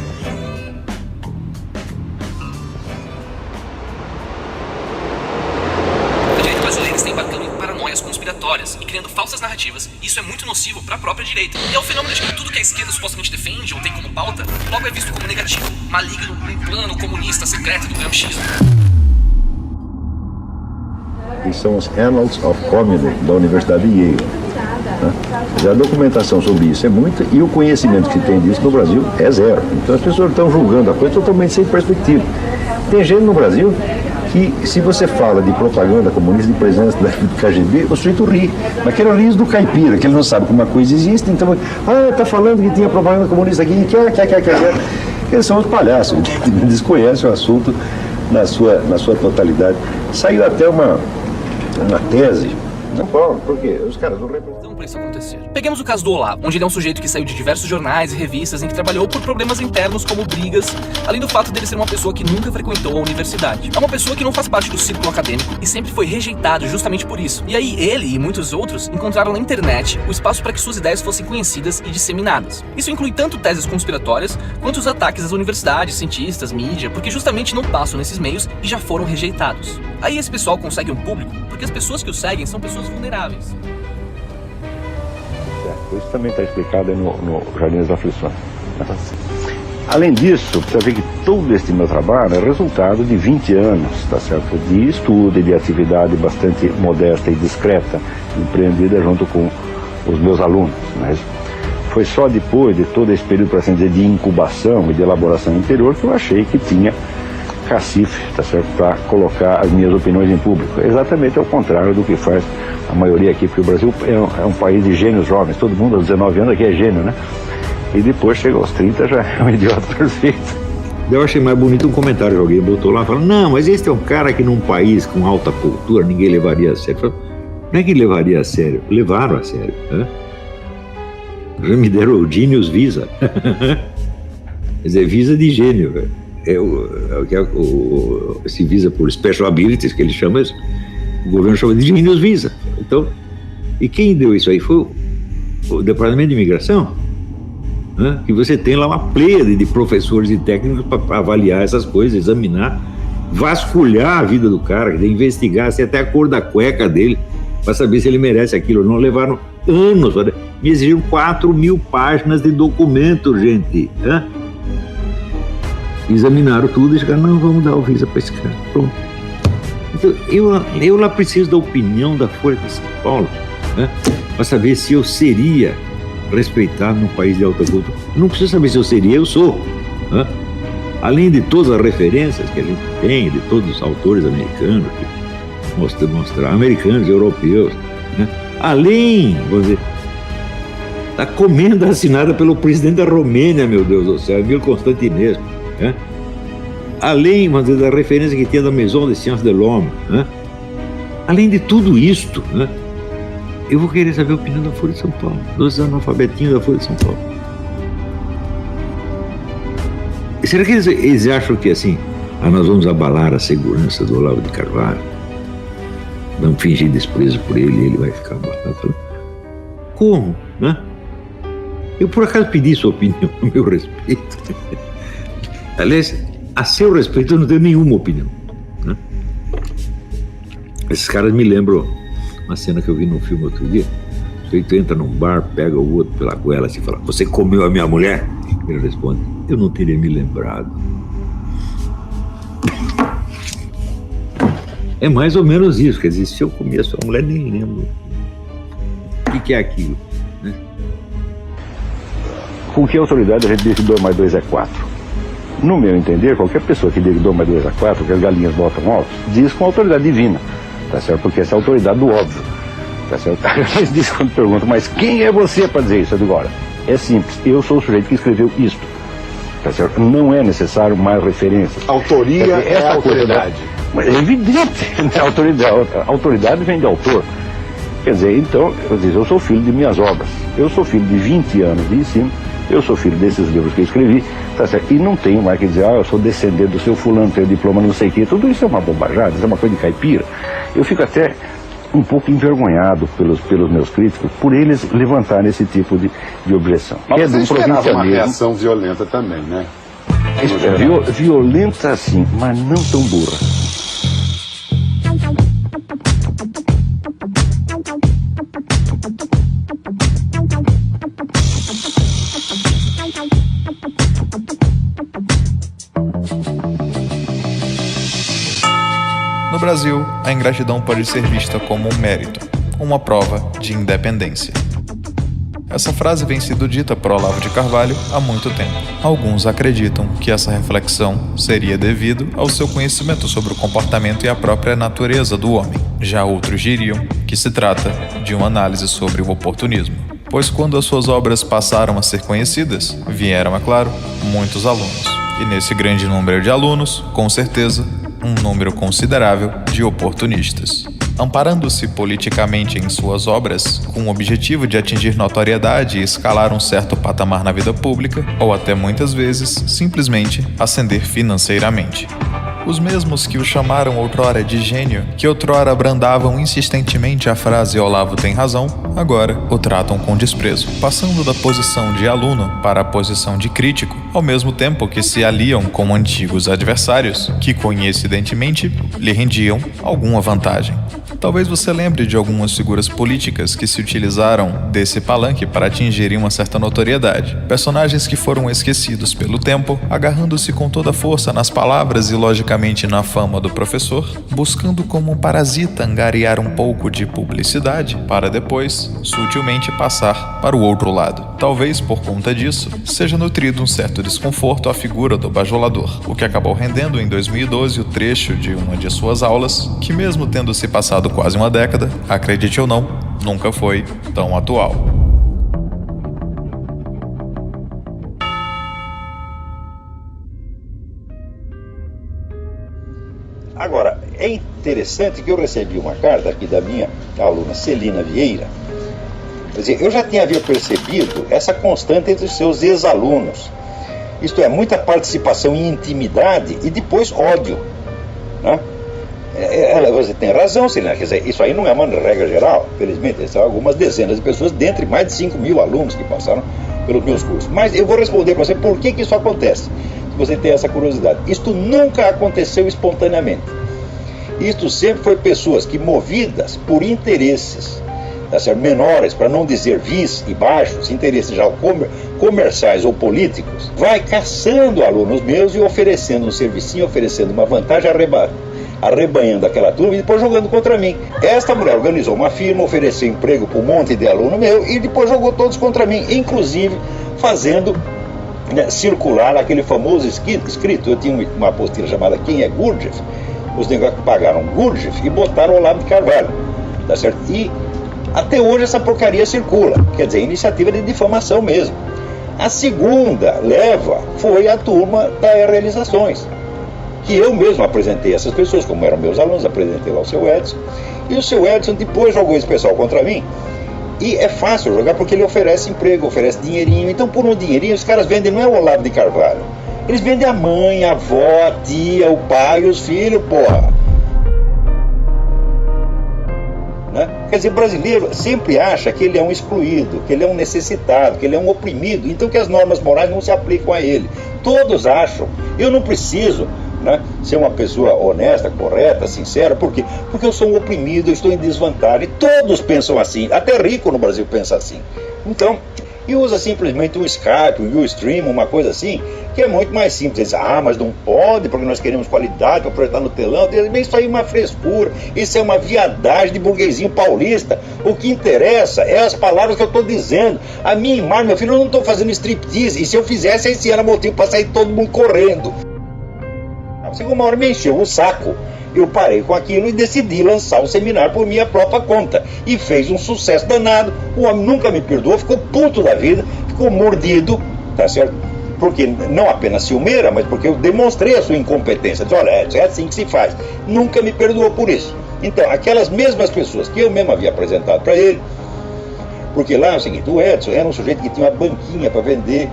A direita brasileira está embarcando em paranoias conspiratórias e criando falsas narrativas, e isso é muito nocivo para a própria direita. E é o fenômeno de que tudo que a esquerda supostamente defende ou tem como pauta, logo é visto como negativo, maligno, um plano comunista secreto do gramscismo. E são os Annals of Communism da Universidade de Yale. Né? A documentação sobre isso é muita e o conhecimento que tem disso no Brasil é zero. Então as pessoas estão julgando a coisa totalmente sem perspectiva. Tem gente no Brasil que, se você fala de propaganda comunista, de presença do KGB, o sujeito ri. Mas aquele riso do caipira, que ele não sabe como uma coisa existe, então, tá falando que tinha propaganda comunista aqui, quer. Eles são os palhaços, desconhecem o assunto na sua totalidade. Saiu até uma tese. Não pode, porque os caras não representam para isso acontecer. Peguemos o caso do Olavo, onde ele é um sujeito que saiu de diversos jornais e revistas em que trabalhou por problemas internos como brigas, além do fato dele ser uma pessoa que nunca frequentou a universidade. É uma pessoa que não faz parte do círculo acadêmico e sempre foi rejeitado justamente por isso. E aí ele e muitos outros encontraram na internet o espaço para que suas ideias fossem conhecidas e disseminadas. Isso inclui tanto teses conspiratórias quanto os ataques às universidades, cientistas, mídia, porque justamente não passam nesses meios e já foram rejeitados. Aí esse pessoal consegue um público porque as pessoas que o seguem são pessoas vulneráveis. Isso também está explicado aí no Jardim das Aflições. Além disso, precisa ver que todo esse meu trabalho é resultado de 20 anos, tá certo? De estudo e de atividade bastante modesta e discreta, empreendida junto com os meus alunos. Mas foi só depois de todo esse período, para assim dizer, de incubação e de elaboração interior que eu achei que tinha cacife, tá certo, para colocar as minhas opiniões em público. É exatamente ao contrário do que faz a maioria aqui, porque o Brasil é um país de gênios jovens, todo mundo aos 19 anos aqui é gênio, né? E depois chega aos 30 já é um idiota perfeito. Eu achei mais bonito um comentário que alguém botou lá, falando, não, mas este é um cara que num país com alta cultura ninguém levaria a sério. Falei, não é que levaria a sério, levaram a sério, né? Já me deram o Genius Visa. Quer dizer, Visa de gênio, velho. Esse Visa por Special Abilities, que ele chama isso, o governo chama de Genius Visa. Então, e quem deu isso aí foi o Departamento de Imigração, né? Que você tem lá uma pleiade de professores e técnicos para avaliar essas coisas, examinar, vasculhar a vida do cara, investigar se até a cor da cueca dele, para saber se ele merece aquilo. Não levaram anos, olha, me exigiram 4.000 páginas de documento, gente, né? Examinaram tudo e chegaram, não, vamos dar o Visa para esse cara. Pronto. Então, eu lá preciso da opinião da Folha de São Paulo, né, para saber se eu seria respeitado no país de alta cultura. Não precisa saber se eu seria, eu sou. Né? Além de todas as referências que a gente tem, de todos os autores americanos, que mostrar americanos, europeus, né? Além, vamos dizer, da comenda assinada pelo presidente da Romênia, meu Deus do céu, Emil Constantinescu, né? Além, vamos dizer, da referência que tinha da Maison des Sciences de l'Homme, né? Além de tudo isto, né? Eu vou querer saber a opinião da Folha de São Paulo, dos analfabetinhos da Folha de São Paulo. E será que eles acham que assim, nós vamos abalar a segurança do Olavo de Carvalho? Vamos fingir desprezo por ele e ele vai ficar abalado? Como, né? Eu por acaso pedi sua opinião a meu respeito. Aliás, a seu respeito eu não tenho nenhuma opinião, né? Esses caras me lembram uma cena que eu vi num filme outro dia. O sujeito entra num bar, pega o outro pela goela assim e fala: "Você comeu a minha mulher?" Ele responde: "Eu não teria me lembrado." É mais ou menos isso, quer dizer, se eu comer a sua mulher, nem lembro o que é aquilo, né? Com que autoridade a gente diz que 2 mais 2 é 4? No meu entender, qualquer pessoa que diga 2 mais 2 é 4, que as galinhas botam ovos, diz com autoridade divina, tá certo? Porque essa é a autoridade do óbvio, tá certo? Mas diz quando perguntam: "Mas quem é você para dizer isso?" Eu digo: "Olha, é simples, eu sou o sujeito que escreveu isto, tá certo? Não é necessário mais referências." Autoria é a autoridade. Mas é evidente, né? A autoridade vem de autor. Quer dizer, então, eu sou filho de minhas obras, eu sou filho de 20 anos de ensino, eu sou filho desses livros que eu escrevi, tá certo? E não tenho mais que dizer: "Eu sou descendente do seu fulano, tenho diploma não sei o quê." Tudo isso é uma bobajada, isso é uma coisa de caipira. Eu fico até um pouco envergonhado pelos meus críticos, por eles levantarem esse tipo de objeção. Mas você esperava uma reação violenta também, né? Violenta sim, mas não tão burra. No Brasil, a ingratidão pode ser vista como um mérito, uma prova de independência. Essa frase vem sido dita por Olavo de Carvalho há muito tempo. Alguns acreditam que essa reflexão seria devido ao seu conhecimento sobre o comportamento e a própria natureza do homem. Já outros diriam que se trata de uma análise sobre o oportunismo. Pois quando as suas obras passaram a ser conhecidas, vieram, é claro, muitos alunos. E nesse grande número de alunos, com certeza, um número considerável de oportunistas. Amparando-se politicamente em suas obras, com o objetivo de atingir notoriedade e escalar um certo patamar na vida pública, ou até muitas vezes, simplesmente, ascender financeiramente. Os mesmos que o chamaram outrora de gênio, que outrora brandavam insistentemente a frase "Olavo tem razão", agora o tratam com desprezo, passando da posição de aluno para a posição de crítico, ao mesmo tempo que se aliam com antigos adversários, que coincidentemente lhe rendiam alguma vantagem. Talvez você lembre de algumas figuras políticas que se utilizaram desse palanque para atingirem uma certa notoriedade. Personagens que foram esquecidos pelo tempo, agarrando-se com toda a força nas palavras e logicamente na fama do professor, buscando como um parasita angariar um pouco de publicidade, para depois, sutilmente passar para o outro lado. Talvez por conta disso, seja nutrido um certo desconforto à figura do bajulador, o que acabou rendendo em 2012 o trecho de uma de suas aulas, que mesmo tendo se passado quase uma década, acredite ou não, nunca foi tão atual. Agora, é interessante que eu recebi uma carta aqui da minha aluna Celina Vieira. Quer dizer, eu já havia percebido essa constante entre os seus ex-alunos. Isto é, muita participação em intimidade e depois ódio, né? Você tem razão, Celina, quer dizer, isso aí não é uma regra geral, felizmente, são algumas dezenas de pessoas, dentre mais de 5.000 alunos que passaram pelos meus cursos. Mas eu vou responder para você por que isso acontece, se você tem essa curiosidade. Isto nunca aconteceu espontaneamente. Isto sempre foi pessoas que, movidas por interesses, tá certo, menores, para não dizer vis e baixos, interesses já comerciais ou políticos, vai caçando alunos meus e oferecendo um servicinho, oferecendo uma vantagem arrebanhando aquela turma e depois jogando contra mim. Esta mulher organizou uma firma, ofereceu emprego para um monte de aluno meu e depois jogou todos contra mim, inclusive fazendo circular aquele famoso escrito. Eu tinha uma apostila chamada Quem é Gurdjieff? Os negócios que pagaram Gurdjieff e botaram Olavo de Carvalho, tá certo? E até hoje essa porcaria circula, quer dizer, iniciativa de difamação mesmo. A segunda leva foi a turma da Realizações, que eu mesmo apresentei essas pessoas, como eram meus alunos, apresentei lá o seu Edson, e o seu Edson depois jogou esse pessoal contra mim. E é fácil jogar porque ele oferece emprego, oferece dinheirinho. Então por um dinheirinho os caras vendem, não é o Olavo de Carvalho, eles vendem a mãe, a avó, a tia, o pai, os filhos, porra. Né? Quer dizer, o brasileiro sempre acha que ele é um excluído, que ele é um necessitado, que ele é um oprimido, então que as normas morais não se aplicam a ele. Todos acham. Eu não preciso, né, ser uma pessoa honesta, correta, sincera. Por quê? Porque eu sou um oprimido, eu estou em desvantagem. Todos pensam assim, até rico no Brasil pensa assim. Então, e usa simplesmente um Skype, um Ustream, uma coisa assim, que é muito mais simples. Diz, mas não pode, porque nós queremos qualidade para projetar no telão. Isso aí é uma frescura, isso é uma viadagem de burguesinho paulista. O que interessa é as palavras que eu estou dizendo. A minha imagem, meu filho, eu não estou fazendo striptease, e se eu fizesse, esse era motivo para sair todo mundo correndo. Chegou uma hora me encheu o saco. Eu parei com aquilo e decidi lançar o seminário por minha própria conta. E fez um sucesso danado. O homem nunca me perdoou, ficou puto da vida, ficou mordido, tá certo? Porque não apenas ciumeira, mas porque eu demonstrei a sua incompetência. Disse, olha, é assim que se faz. Nunca me perdoou por isso. Então, aquelas mesmas pessoas que eu mesmo havia apresentado para ele, porque lá é o seguinte, o Edson era um sujeito que tinha uma banquinha para vender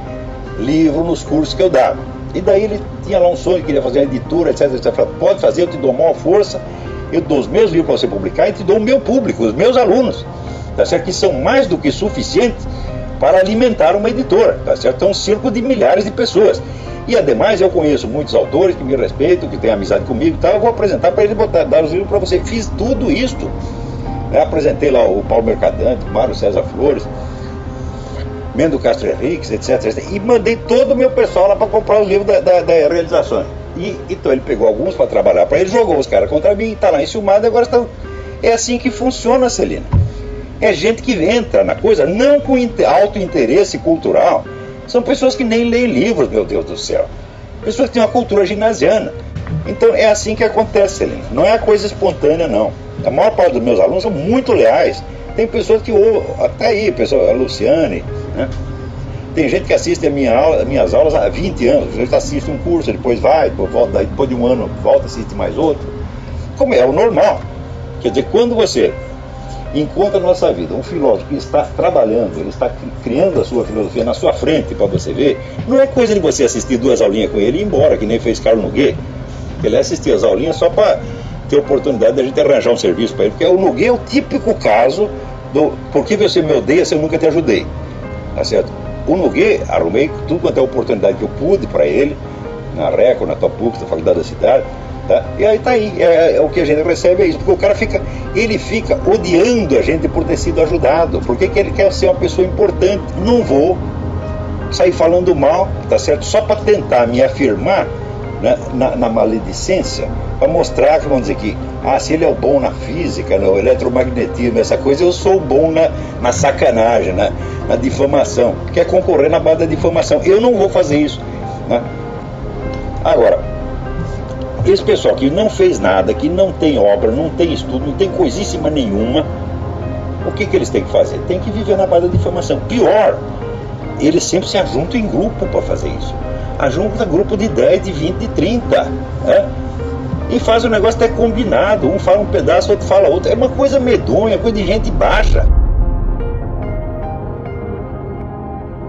livro nos cursos que eu dava. E daí ele tinha lá um sonho, queria fazer uma editora, etc, etc. Falei, pode fazer, eu te dou maior força, eu dou os meus livros para você publicar e te dou o meu público, os meus alunos, tá certo? Que são mais do que suficientes para alimentar uma editora, tá certo? É um círculo de milhares de pessoas. E ademais eu conheço muitos autores que me respeitam, que têm amizade comigo e tal, eu vou apresentar para eles, dar os livros para você. Fiz tudo isto. Eu apresentei lá o Paulo Mercadante, o Mário César Flores, Mendo Castro Henriques, etc. E mandei todo o meu pessoal lá para comprar os livros da Realizações. E então ele pegou alguns para trabalhar para ele, jogou os caras contra mim, está lá enciumado, agora está... É assim que funciona, Celina. É gente que entra na coisa, não com alto interesse cultural. São pessoas que nem leem livros, meu Deus do céu. Pessoas que têm uma cultura ginasiana. Então é assim que acontece, Celina. Não é coisa espontânea, não. A maior parte dos meus alunos são muito leais. Tem pessoas que até aí, a Luciane, né? Tem gente que assiste a minhas aulas há 20 anos. A gente assiste um curso, depois vai, depois de um ano volta, assiste mais outro. Como é o normal. Quer dizer, quando você encontra na nossa vida um filósofo que está trabalhando, ele está criando a sua filosofia na sua frente para você ver, não é coisa de você assistir 2 aulinhas com ele e ir embora, que nem fez Carlos Nogueira. Ele assistia as aulinhas só para ter oportunidade de a gente arranjar um serviço para ele, porque o Nogueira é o típico caso do por que você me odeia se eu nunca te ajudei, tá certo? O Nogueira, arrumei tudo quanto é oportunidade que eu pude para ele, na Record, na Top Books, na Faculdade da Cidade, tá? E aí tá aí, é o que a gente recebe, é isso, porque o cara fica odiando a gente por ter sido ajudado, porque que ele quer ser uma pessoa importante. Não vou sair falando mal, tá certo? Só para tentar me afirmar, né, na maledicência, para mostrar que, vamos dizer que, se ele é o bom na física, no eletromagnetismo, essa coisa, eu sou bom na sacanagem, na difamação, quer concorrer na base da difamação. Eu não vou fazer isso, né? Agora, esse pessoal que não fez nada, que não tem obra, não tem estudo, não tem coisíssima nenhuma, o que eles têm que fazer? Tem que viver na base da difamação. Pior, eles sempre se ajuntam em grupo para fazer isso. Ajunta grupo de 10, de 20, de 30, né? E faz o negócio até combinado. Um fala um pedaço, outro fala outro. É uma coisa medonha, coisa de gente baixa.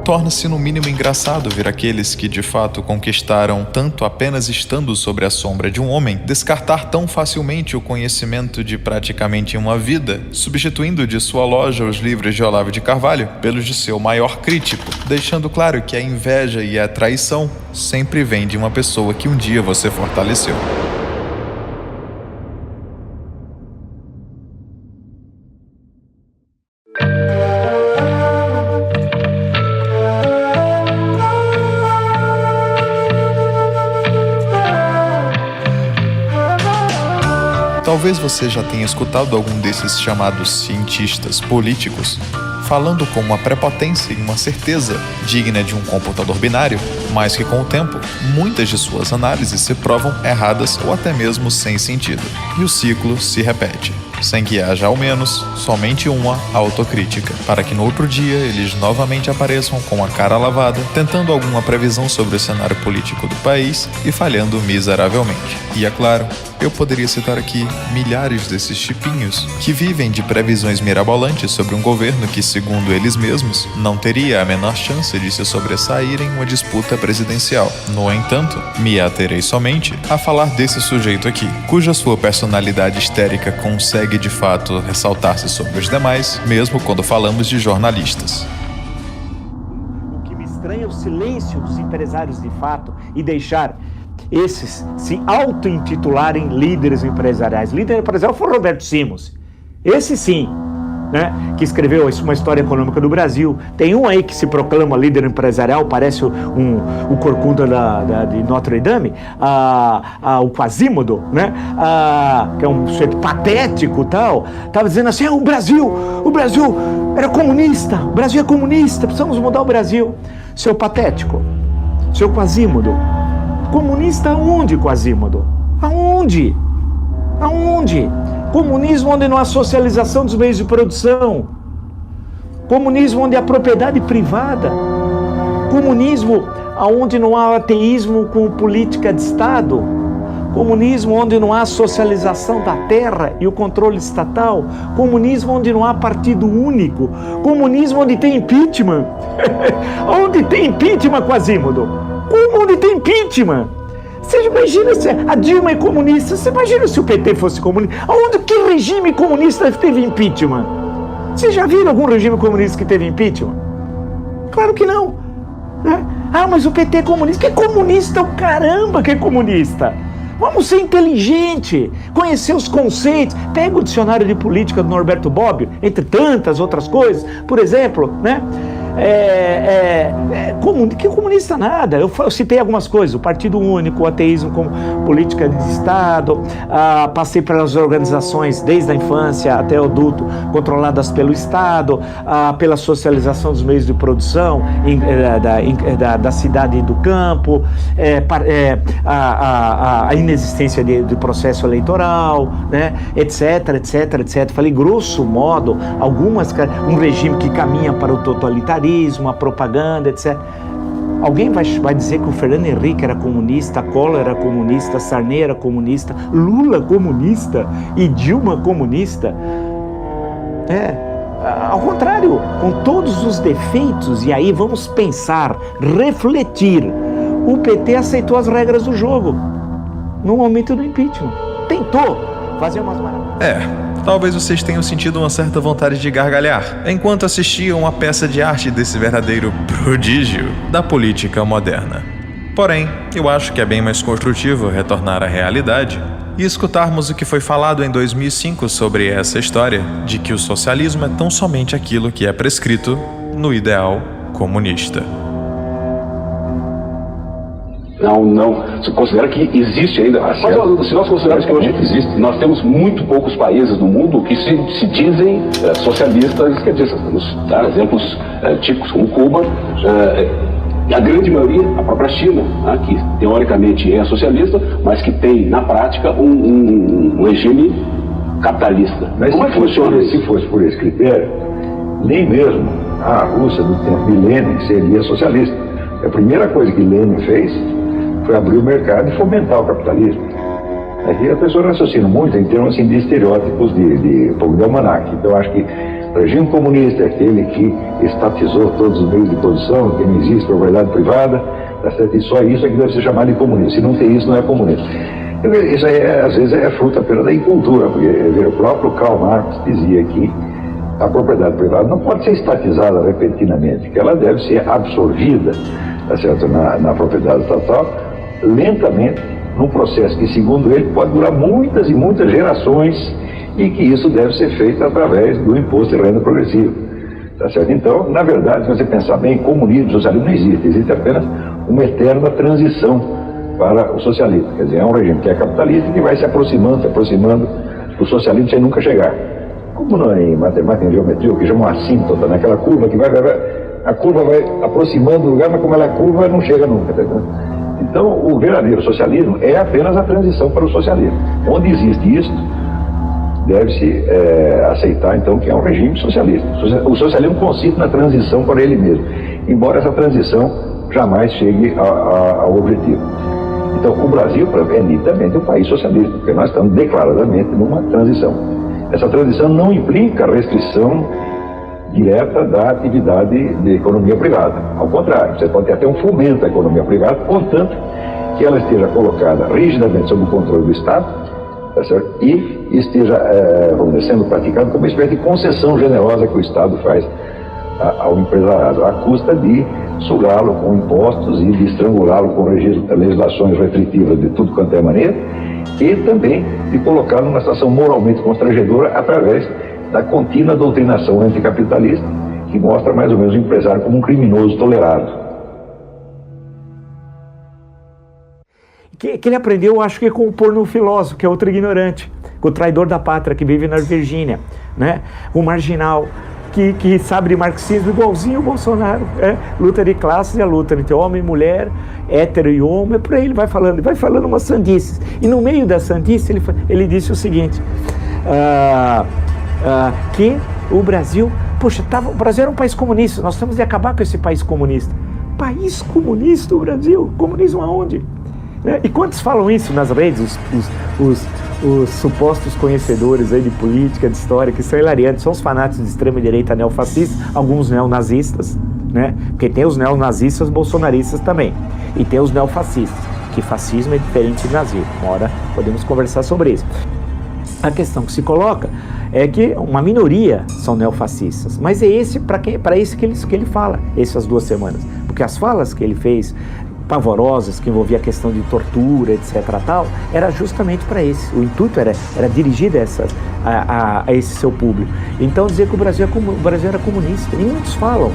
Torna-se no mínimo engraçado ver aqueles que de fato conquistaram tanto apenas estando sobre a sombra de um homem, descartar tão facilmente o conhecimento de praticamente uma vida, substituindo de sua loja os livros de Olavo de Carvalho pelos de seu maior crítico, deixando claro que a inveja e a traição sempre vêm de uma pessoa que um dia você fortaleceu. Talvez você já tenha escutado algum desses chamados cientistas políticos falando com uma prepotência e uma certeza digna de um computador binário, mas que com o tempo, muitas de suas análises se provam erradas ou até mesmo sem sentido. E o ciclo se repete, sem que haja ao menos somente uma autocrítica, para que no outro dia eles novamente apareçam com a cara lavada, tentando alguma previsão sobre o cenário político do país e falhando miseravelmente. E é claro, eu poderia citar aqui milhares desses chipinhos que vivem de previsões mirabolantes sobre um governo que, segundo eles mesmos, não teria a menor chance de se sobressair em uma disputa presidencial. No entanto, me aterei somente a falar desse sujeito aqui, cuja sua personalidade histérica consegue de fato ressaltar-se sobre os demais, mesmo quando falamos de jornalistas. O que me estranha é o silêncio dos empresários de fato e deixar esses se auto-intitularem líderes empresariais. Líder empresarial foi Roberto Simons. Esse sim, né, que escreveu uma história econômica do Brasil. Tem um aí que se proclama líder empresarial, parece o corcunda de Notre Dame, o Quasimodo, né, que é um sujeito patético e tal, estava dizendo assim, o Brasil era comunista, o Brasil é comunista, precisamos mudar o Brasil. Seu patético, seu Quasimodo, comunista aonde, Quasimodo? Aonde? Aonde? Comunismo onde não há socialização dos meios de produção. Comunismo onde há propriedade privada. Comunismo onde não há ateísmo com política de Estado. Comunismo onde não há socialização da terra e o controle estatal. Comunismo onde não há partido único. Comunismo onde tem impeachment. Onde tem impeachment, Quasimodo? Como onde tem impeachment? Você imagina se a Dilma é comunista? Você imagina se o PT fosse comunista? Que regime comunista teve impeachment? Vocês já viram algum regime comunista que teve impeachment? Claro que não. Né? Mas o PT é comunista. Que comunista? O caramba que é comunista! Vamos ser inteligente, conhecer os conceitos. Pega o dicionário de política do Norberto Bobbio, entre tantas outras coisas. Por exemplo, né? Que comunista nada. Eu citei algumas coisas, o Partido Único, o ateísmo como política de Estado, passei pelas organizações desde a infância até o adulto controladas pelo Estado, pela socialização dos meios de produção da cidade e do campo, a inexistência de processo eleitoral, né, etc. Falei grosso modo, um regime que caminha para o totalitarismo, a propaganda, etc. Alguém vai dizer que o Fernando Henrique era comunista, Collor era comunista, Sarney era comunista, Lula comunista e Dilma comunista? Ao contrário, com todos os defeitos, e aí vamos pensar, refletir, o PT aceitou as regras do jogo no momento do impeachment. Tentou fazer umas maravilhas. Talvez vocês tenham sentido uma certa vontade de gargalhar enquanto assistiam a peça de arte desse verdadeiro prodígio da política moderna. Porém, eu acho que é bem mais construtivo retornar à realidade e escutarmos o que foi falado em 2005 sobre essa história de que o socialismo é tão somente aquilo que é prescrito no ideal comunista. Não. Você considera que existe ainda... Mas se nós considerarmos que hoje existe, nós temos muito poucos países no mundo que se dizem socialistas esquerdistas. Temos exemplos típicos como Cuba, a grande maioria, a própria China, que teoricamente é socialista, mas que tem na prática um regime capitalista. Mas se fosse por esse critério, nem mesmo a Rússia do tempo de Lenin seria socialista. A primeira coisa que Lenin fez foi abrir o mercado e fomentar o capitalismo. Aqui a pessoa raciocina muito em termos assim, de estereótipos de almanaque. Então eu acho que o regime comunista é aquele que estatizou todos os meios de produção, que não existe propriedade privada, tá certo? E só isso é que deve ser chamado de comunismo. Se não tem isso, não é comunismo. Isso aí, às vezes, é fruto apenas da incultura, porque o próprio Karl Marx dizia que a propriedade privada não pode ser estatizada repentinamente, que ela deve ser absorvida, tá certo? Na propriedade estatal, lentamente, num processo que, segundo ele, pode durar muitas e muitas gerações e que isso deve ser feito através do imposto de renda progressivo. Tá certo? Então, na verdade, se você pensar bem, comunismo e socialismo não existe. Existe apenas uma eterna transição para o socialismo. Quer dizer, é um regime que é capitalista e que vai se aproximando o socialismo sem nunca chegar. Como não é em matemática, em geometria, o que chamam assíntota, naquela curva que a curva vai aproximando do lugar, mas como ela é curva, não chega nunca. Tá? Então, o verdadeiro socialismo é apenas a transição para o socialismo. Onde existe isso, deve-se aceitar, então, que é um regime socialista. O socialismo consiste na transição para ele mesmo, embora essa transição jamais chegue ao objetivo. Então, o Brasil é nitidamente um país socialista, porque nós estamos declaradamente numa transição. Essa transição não implica restrição direta da atividade de economia privada. Ao contrário, você pode ter até um fomento à economia privada, contanto que ela esteja colocada rigidamente sob o controle do Estado, tá certo? E esteja sendo praticada como uma espécie de concessão generosa que o Estado faz ao empresariado, à custa de sugá-lo com impostos e de estrangulá-lo com legislações restritivas de tudo quanto é maneira, e também de colocá-lo numa situação moralmente constrangedora através da contínua doutrinação anticapitalista, que mostra mais ou menos o empresário como um criminoso tolerado. Que ele aprendeu, acho que com o porno-filósofo, que é outro ignorante, com o traidor da pátria, que vive na Virgínia, né? O marginal, que sabe de marxismo igualzinho o Bolsonaro, luta de classes e a luta entre homem e mulher, hétero e homo, por aí ele vai falando umas sandices. E no meio da sandice ele disse o seguinte, que o Brasil, o Brasil era um país comunista, nós temos de acabar com esse país comunista. País comunista, o Brasil? Comunismo aonde? E quantos falam isso nas redes, os supostos conhecedores aí de política, de história, que são hilariantes, são os fanáticos de extrema-direita neofascistas, alguns neonazistas, né? Porque tem os neonazistas bolsonaristas também, e tem os neofascistas, que fascismo é diferente de nazismo. Uma hora podemos conversar sobre isso. A questão que se coloca é que uma minoria são neofascistas, mas é para esse que ele fala, essas 2 semanas, porque as falas que ele fez pavorosas, que envolvia a questão de tortura, etc. tal, era justamente para esse. O intuito era dirigido a esse seu público. Então dizer que o Brasil era comunista. E muitos falam,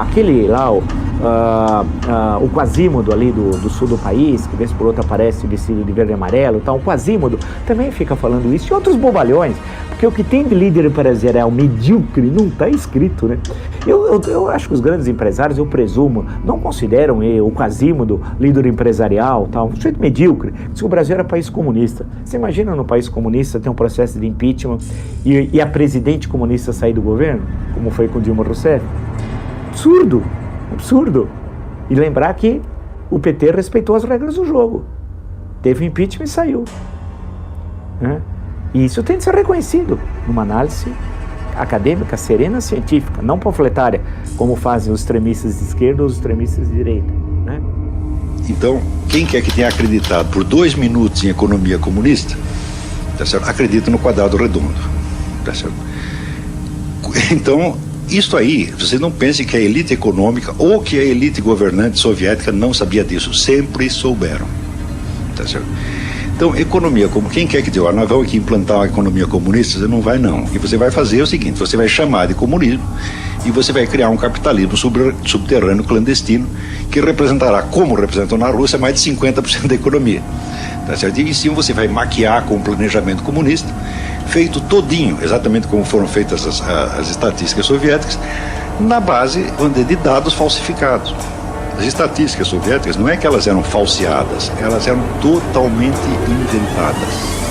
aquele lá, o Quasímodo ali do sul do país, que vez por outra aparece vestido de verde e amarelo, o Quasímodo também fica falando isso, e outros bobalhões, porque o que tem de líder empresarial medíocre não está escrito, né? Eu acho que os grandes empresários, eu presumo, não consideram o Quasímodo líder empresarial, um sujeito medíocre. Se o Brasil era país comunista, você imagina no país comunista ter um processo de impeachment e a presidente comunista sair do governo, como foi com Dilma Rousseff? Absurdo. E lembrar que o PT respeitou as regras do jogo. Teve impeachment e saiu. Né? E isso tem de ser reconhecido numa análise acadêmica, serena, científica, não panfletária, como fazem os extremistas de esquerda ou os extremistas de direita. Né? Então, quem quer que tenha acreditado por 2 minutos em economia comunista, tá certo? Acredita no quadrado redondo. Tá certo? Então, isso aí, vocês não pensem que a elite econômica ou que a elite governante soviética não sabia disso. Sempre souberam. Tá certo? Então, economia, como quem quer que diga, nós vamos aqui implantar uma economia comunista, você não vai não. E você vai fazer o seguinte, você vai chamar de comunismo e você vai criar um capitalismo subterrâneo clandestino que representará, como representou na Rússia, mais de 50% da economia. Tá certo? E em cima você vai maquiar com um planejamento comunista, feito todinho, exatamente como foram feitas as estatísticas soviéticas, na base de dados falsificados. As estatísticas soviéticas não é que elas eram falseadas, elas eram totalmente inventadas.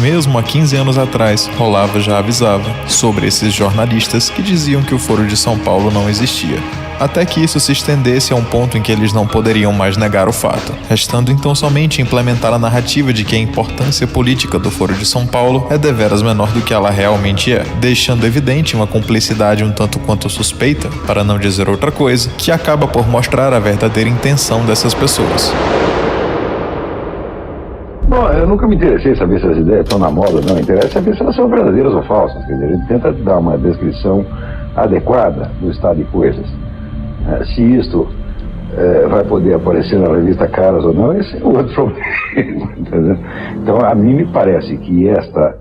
Mesmo há 15 anos atrás, Olavo já avisava sobre esses jornalistas que diziam que o Foro de São Paulo não existia, até que isso se estendesse a um ponto em que eles não poderiam mais negar o fato, restando então somente implementar a narrativa de que a importância política do Foro de São Paulo é deveras menor do que ela realmente é, deixando evidente uma cumplicidade um tanto quanto suspeita, para não dizer outra coisa, que acaba por mostrar a verdadeira intenção dessas pessoas. Bom, eu nunca me interessei em saber se as ideias estão na moda, não. Interessa saber se elas são verdadeiras ou falsas. Quer dizer, a gente tenta dar uma descrição adequada do estado de coisas. Se isto vai poder aparecer na revista Caras ou não, esse é outro problema. Entendeu? Então, a mim me parece que esta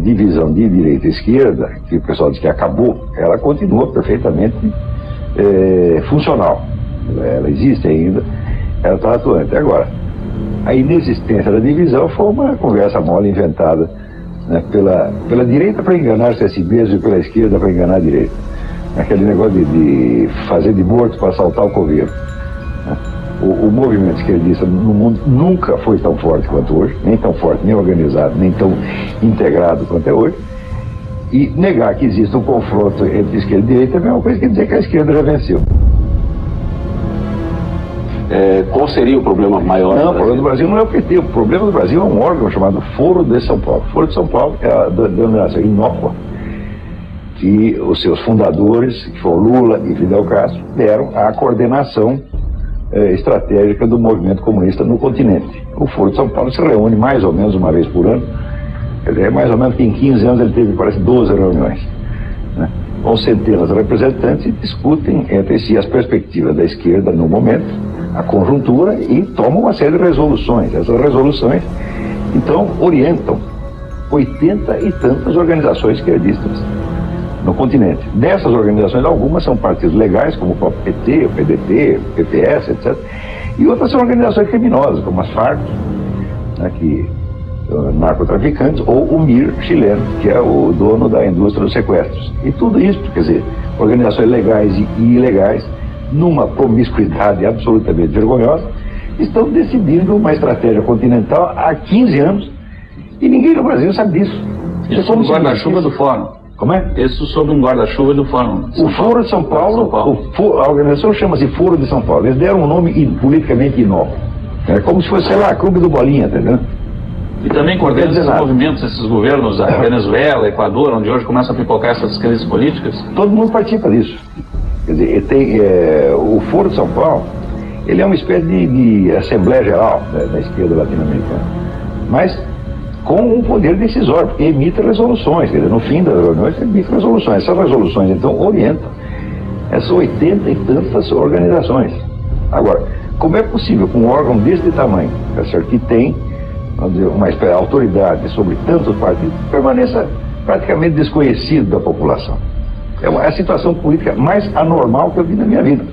divisão de direita e esquerda, que o pessoal diz que acabou, ela continua perfeitamente funcional. Ela existe ainda, ela está atuante. Agora, a inexistência da divisão foi uma conversa mole inventada, né, pela direita para enganar-se a si mesmo e pela esquerda para enganar a direita. Aquele negócio de fazer de morto para assaltar o coveiro. Né? O movimento esquerdista no mundo nunca foi tão forte quanto hoje, nem tão forte, nem organizado, nem tão integrado quanto é hoje. E negar que existe um confronto entre esquerda e direita é a mesma coisa que dizer que a esquerda já venceu. Qual seria o problema maior? Não, o problema do Brasil não é o PT. O problema do Brasil é um órgão chamado Foro de São Paulo. O Foro de São Paulo é a denominação inócua que os seus fundadores, que foram Lula e Fidel Castro, deram à coordenação estratégica do movimento comunista no continente. O Foro de São Paulo se reúne mais ou menos uma vez por ano. Quer dizer, mais ou menos que em 15 anos ele teve, parece, 12 reuniões, né? Com centenas de representantes e discutem entre si as perspectivas da esquerda no momento, a conjuntura, e tomam uma série de resoluções. Essas resoluções, então, orientam 80 e tantas organizações esquerdistas no continente. Dessas organizações, algumas são partidos legais, como o próprio PT, o PDT, o PPS, etc. E outras são organizações criminosas, como as Farc, né, narcotraficantes, ou o MIR chileno, que é o dono da indústria dos sequestros. E tudo isso, quer dizer, organizações legais e ilegais, numa promiscuidade absolutamente vergonhosa, estão decidindo uma estratégia continental há 15 anos e ninguém no Brasil sabe disso. Isso sob um guarda-chuva do Fórum. Como é? Isso sob um guarda-chuva do Fórum. O Foro de São Paulo, a organização chama-se Foro de São Paulo. Eles deram um nome politicamente inócuo. É como se fosse, sei lá, Clube do Bolinha, entendeu? E também coordena esses movimentos, esses governos, a Venezuela, Equador, onde hoje começam a pipocar essas crises políticas? Todo mundo participa disso. Quer dizer, o Foro de São Paulo, ele é uma espécie de Assembleia Geral da esquerda latino-americana, mas com um poder decisório, porque emite resoluções. Quer dizer, no fim das reuniões, emite resoluções. Essas resoluções, então, orientam essas 80 e tantas organizações. Agora, como é possível que um órgão desse tamanho, que tem, vamos dizer, uma espécie de autoridade sobre tantos partidos, permaneça praticamente desconhecido da população? É a situação política mais anormal que eu vi na minha vida.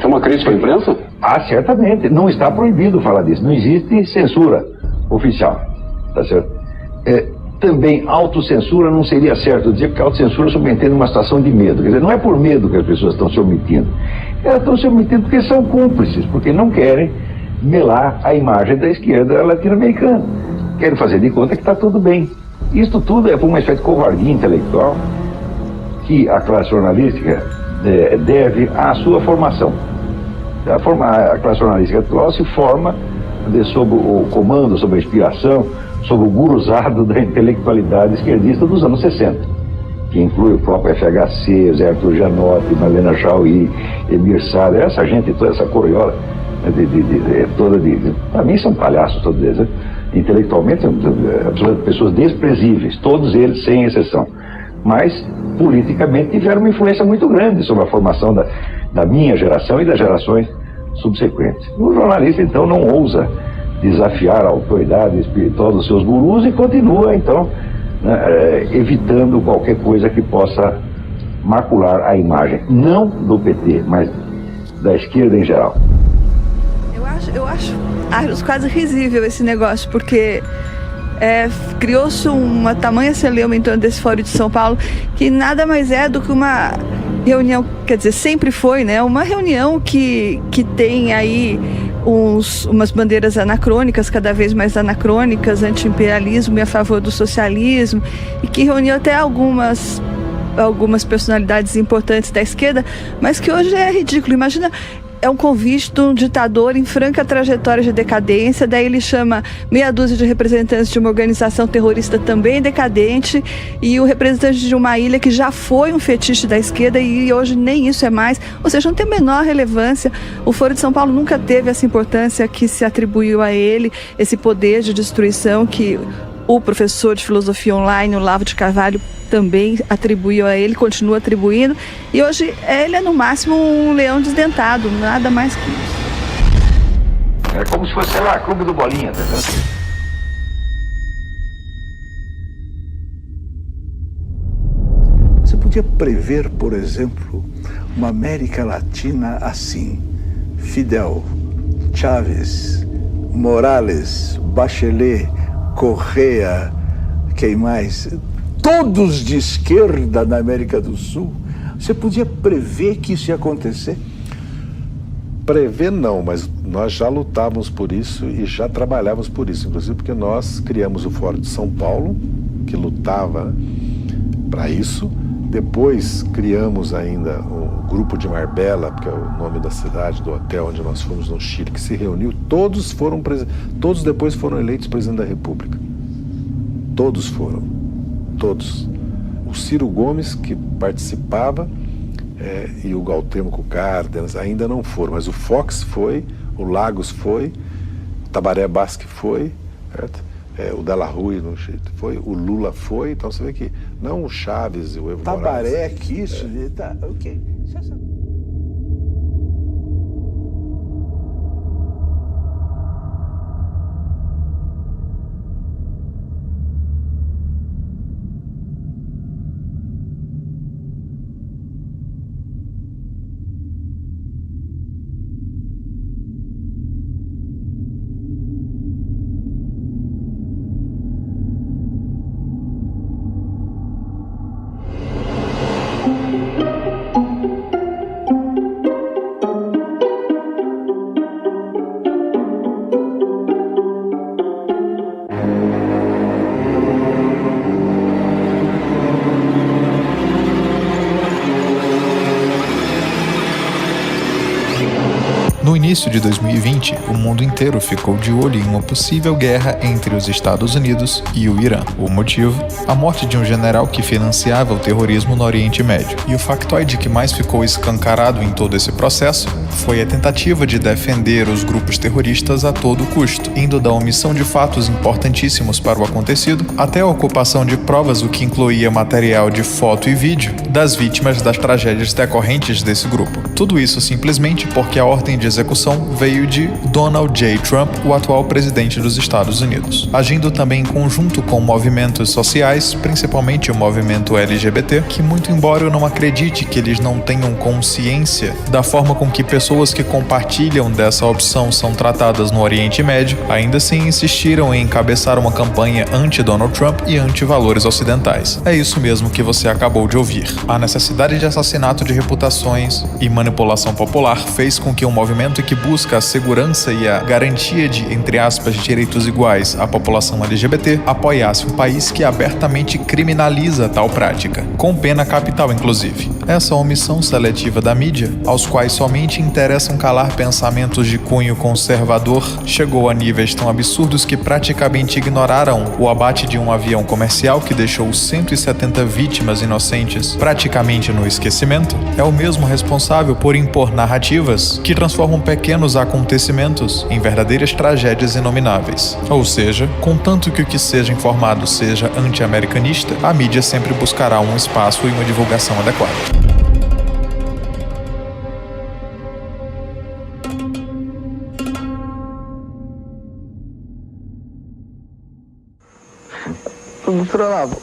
É uma crítica à imprensa? Ah, certamente. Não está proibido falar disso. Não existe censura oficial. Tá certo? Também autocensura não seria certo dizer, porque a autocensura submetendo uma situação de medo. Quer dizer, não é por medo que as pessoas estão se omitindo. Elas estão se omitindo porque são cúmplices, porque não querem melar a imagem da esquerda latino-americana. Querem fazer de conta que está tudo bem. Isto tudo é por uma espécie de covardia intelectual que a classe jornalística deve à sua formação. A classe jornalística atual se forma sob o comando, sob a inspiração, sob o guruzado da intelectualidade esquerdista dos anos 60, que inclui o próprio FHC, Zé Arthur Janotti, Marlena Chauí, Emir Sader, essa gente, toda essa coriola, para mim são palhaços todos eles, né? Intelectualmente são absolutamente pessoas desprezíveis, todos eles sem exceção, mas politicamente tiveram uma influência muito grande sobre a formação da minha geração e das gerações subsequentes. O jornalista então não ousa desafiar a autoridade espiritual dos seus gurus e continua então, né, evitando qualquer coisa que possa macular a imagem, não do PT, mas da esquerda em geral. Eu acho quase risível esse negócio, porque criou-se uma tamanha celeuma em torno desse Fórum de São Paulo, que nada mais é do que uma reunião, quer dizer, sempre foi, né, uma reunião que tem aí umas bandeiras anacrônicas, cada vez mais anacrônicas, anti-imperialismo e a favor do socialismo, e que reuniu até algumas personalidades importantes da esquerda, mas que hoje é ridículo. Imagina, é um convite de um ditador em franca trajetória de decadência, daí ele chama meia dúzia de representantes de uma organização terrorista também decadente e o representante de uma ilha que já foi um fetiche da esquerda e hoje nem isso é mais, ou seja, não tem a menor relevância. O Foro de São Paulo nunca teve essa importância que se atribuiu a ele, esse poder de destruição que o professor de filosofia online, o Olavo de Carvalho, também atribuiu a ele, continua atribuindo, e hoje ele é no máximo um leão desdentado, nada mais que isso. É como se fosse, sei lá, Clube do Bolinha, tá vendo? Você podia prever, por exemplo, uma América Latina assim: Fidel, Chávez, Morales, Bachelet, Correa, quem mais? Todos de esquerda na América do Sul. Você podia prever que isso ia acontecer? Prever não, mas nós já lutávamos por isso e já trabalhávamos por isso, inclusive porque nós criamos o Fórum de São Paulo, que lutava para isso. Depois criamos ainda o Grupo de Marbella, que é o nome da cidade, do hotel onde nós fomos no Chile, que se reuniu. Todos depois foram eleitos presidente da República. Todos foram. Todos. O Ciro Gomes, que participava, e o Galtemo Cárdenas ainda não foram, mas o Fox foi, o Lagos foi, o Tabaré Basque foi, certo? O Della Rui foi, o Lula foi, então você vê que não o Chaves e o Evo Morales. Tabaré quis, tá, ok. No início de 2020, o mundo inteiro ficou de olho em uma possível guerra entre os Estados Unidos e o Irã. O motivo? A morte de um general que financiava o terrorismo no Oriente Médio. E o factoide que mais ficou escancarado em todo esse processo foi a tentativa de defender os grupos terroristas a todo custo, indo da omissão de fatos importantíssimos para o acontecido até a ocupação de provas, o que incluía material de foto e vídeo das vítimas das tragédias decorrentes desse grupo. Tudo isso simplesmente porque a ordem de execução veio de Donald J. Trump, o atual presidente dos Estados Unidos, agindo também em conjunto com movimentos sociais, principalmente o movimento LGBT, que muito embora eu não acredite que eles não tenham consciência da forma com que pessoas que compartilham dessa opção são tratadas no Oriente Médio, ainda assim insistiram em encabeçar uma campanha anti-Donald Trump e anti-valores ocidentais. É isso mesmo que você acabou de ouvir. A necessidade de assassinato de reputações e manipulação popular fez com que um movimento que busca a segurança e a garantia de, entre aspas, direitos iguais à população LGBT apoiasse um país que abertamente criminaliza tal prática, com pena capital inclusive. Essa omissão seletiva da mídia, aos quais somente interessam calar pensamentos de cunho conservador, chegou a níveis tão absurdos que praticamente ignoraram o abate de um avião comercial que deixou 170 vítimas inocentes praticamente no esquecimento. É o mesmo responsável por impor narrativas que transformam pequenos acontecimentos em verdadeiras tragédias inomináveis. Ou seja, contanto que o que seja informado seja anti-americanista, a mídia sempre buscará um espaço e uma divulgação adequada. Doutor Olavo,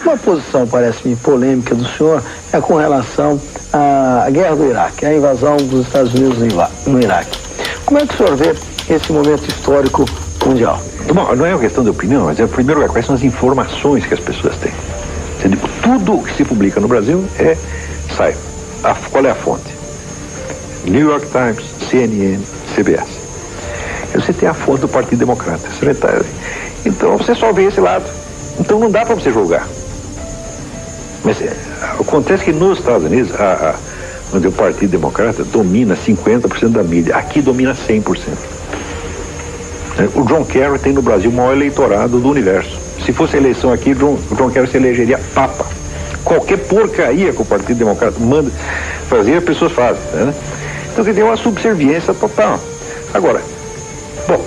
uma posição parece-me polêmica do senhor é com relação à guerra do Iraque, a invasão dos Estados Unidos no Iraque. Como é que o senhor vê esse momento histórico mundial? Bom, não é uma questão de opinião, mas primeiro quais são as informações que as pessoas têm. Tudo o que se publica no Brasil sai. Qual é a fonte? New York Times, CNN, CBS. Você tem a fonte do Partido Democrata. Então você só vê esse lado. Então não dá para você julgar. Mas acontece que nos Estados Unidos, onde o Partido Democrata domina 50% da mídia, aqui domina 100%. O John Kerry tem no Brasil o maior eleitorado do universo. Se fosse eleição aqui, o John Kerry se elegeria papa. Qualquer porcaria que o Partido Democrata manda fazer, as pessoas fazem. Né? Então você tem uma subserviência total. Agora, bom,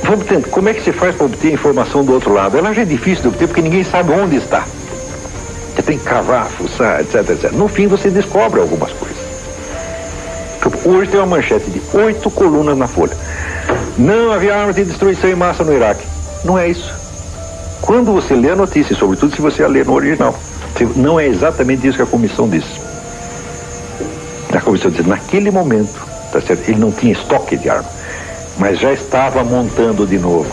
Vamos tentar. Como é que se faz para obter informação do outro lado? Ela já é difícil de obter porque ninguém sabe onde está. Você tem que cavar, fuçar, etc, etc. No fim você descobre algumas coisas. Hoje tem uma manchete de 8 colunas na Folha. Não havia armas de destruição em massa no Iraque. Não é isso. Quando você lê a notícia, sobretudo se você a lê no original, não é exatamente isso que a comissão diz. A comissão diz, naquele momento, tá certo? Ele não tinha estoque de arma, mas já estava montando de novo.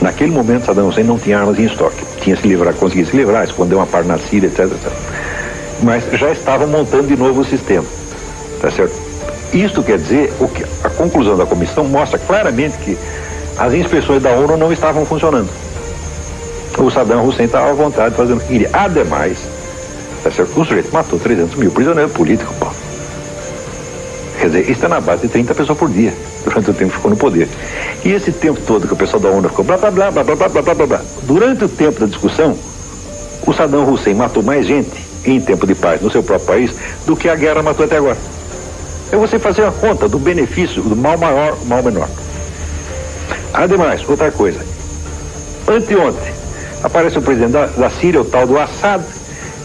Naquele momento, Saddam Hussein não tinha armas em estoque. Tinha se livrar, conseguia se livrar, esconder uma parte na Síria, etc, etc. Mas já estava montando de novo o sistema. Tá certo? Isto quer dizer, a conclusão da comissão mostra claramente que as inspeções da ONU não estavam funcionando. O Saddam Hussein estava à vontade fazendo o que queria. Ademais, tá certo? O sujeito matou 300 mil prisioneiros políticos, pô. Quer dizer, isso está na base de 30 pessoas por dia, durante o tempo que ficou no poder. E esse tempo todo que o pessoal da ONU ficou blá, blá, blá, blá, blá, blá, blá, blá, blá. Durante o tempo da discussão, o Saddam Hussein matou mais gente em tempo de paz no seu próprio país do que a guerra matou até agora. É você fazer a conta do benefício, do mal maior, mal menor. Ademais, outra coisa. Anteontem, aparece o presidente da Síria, o tal do Assad,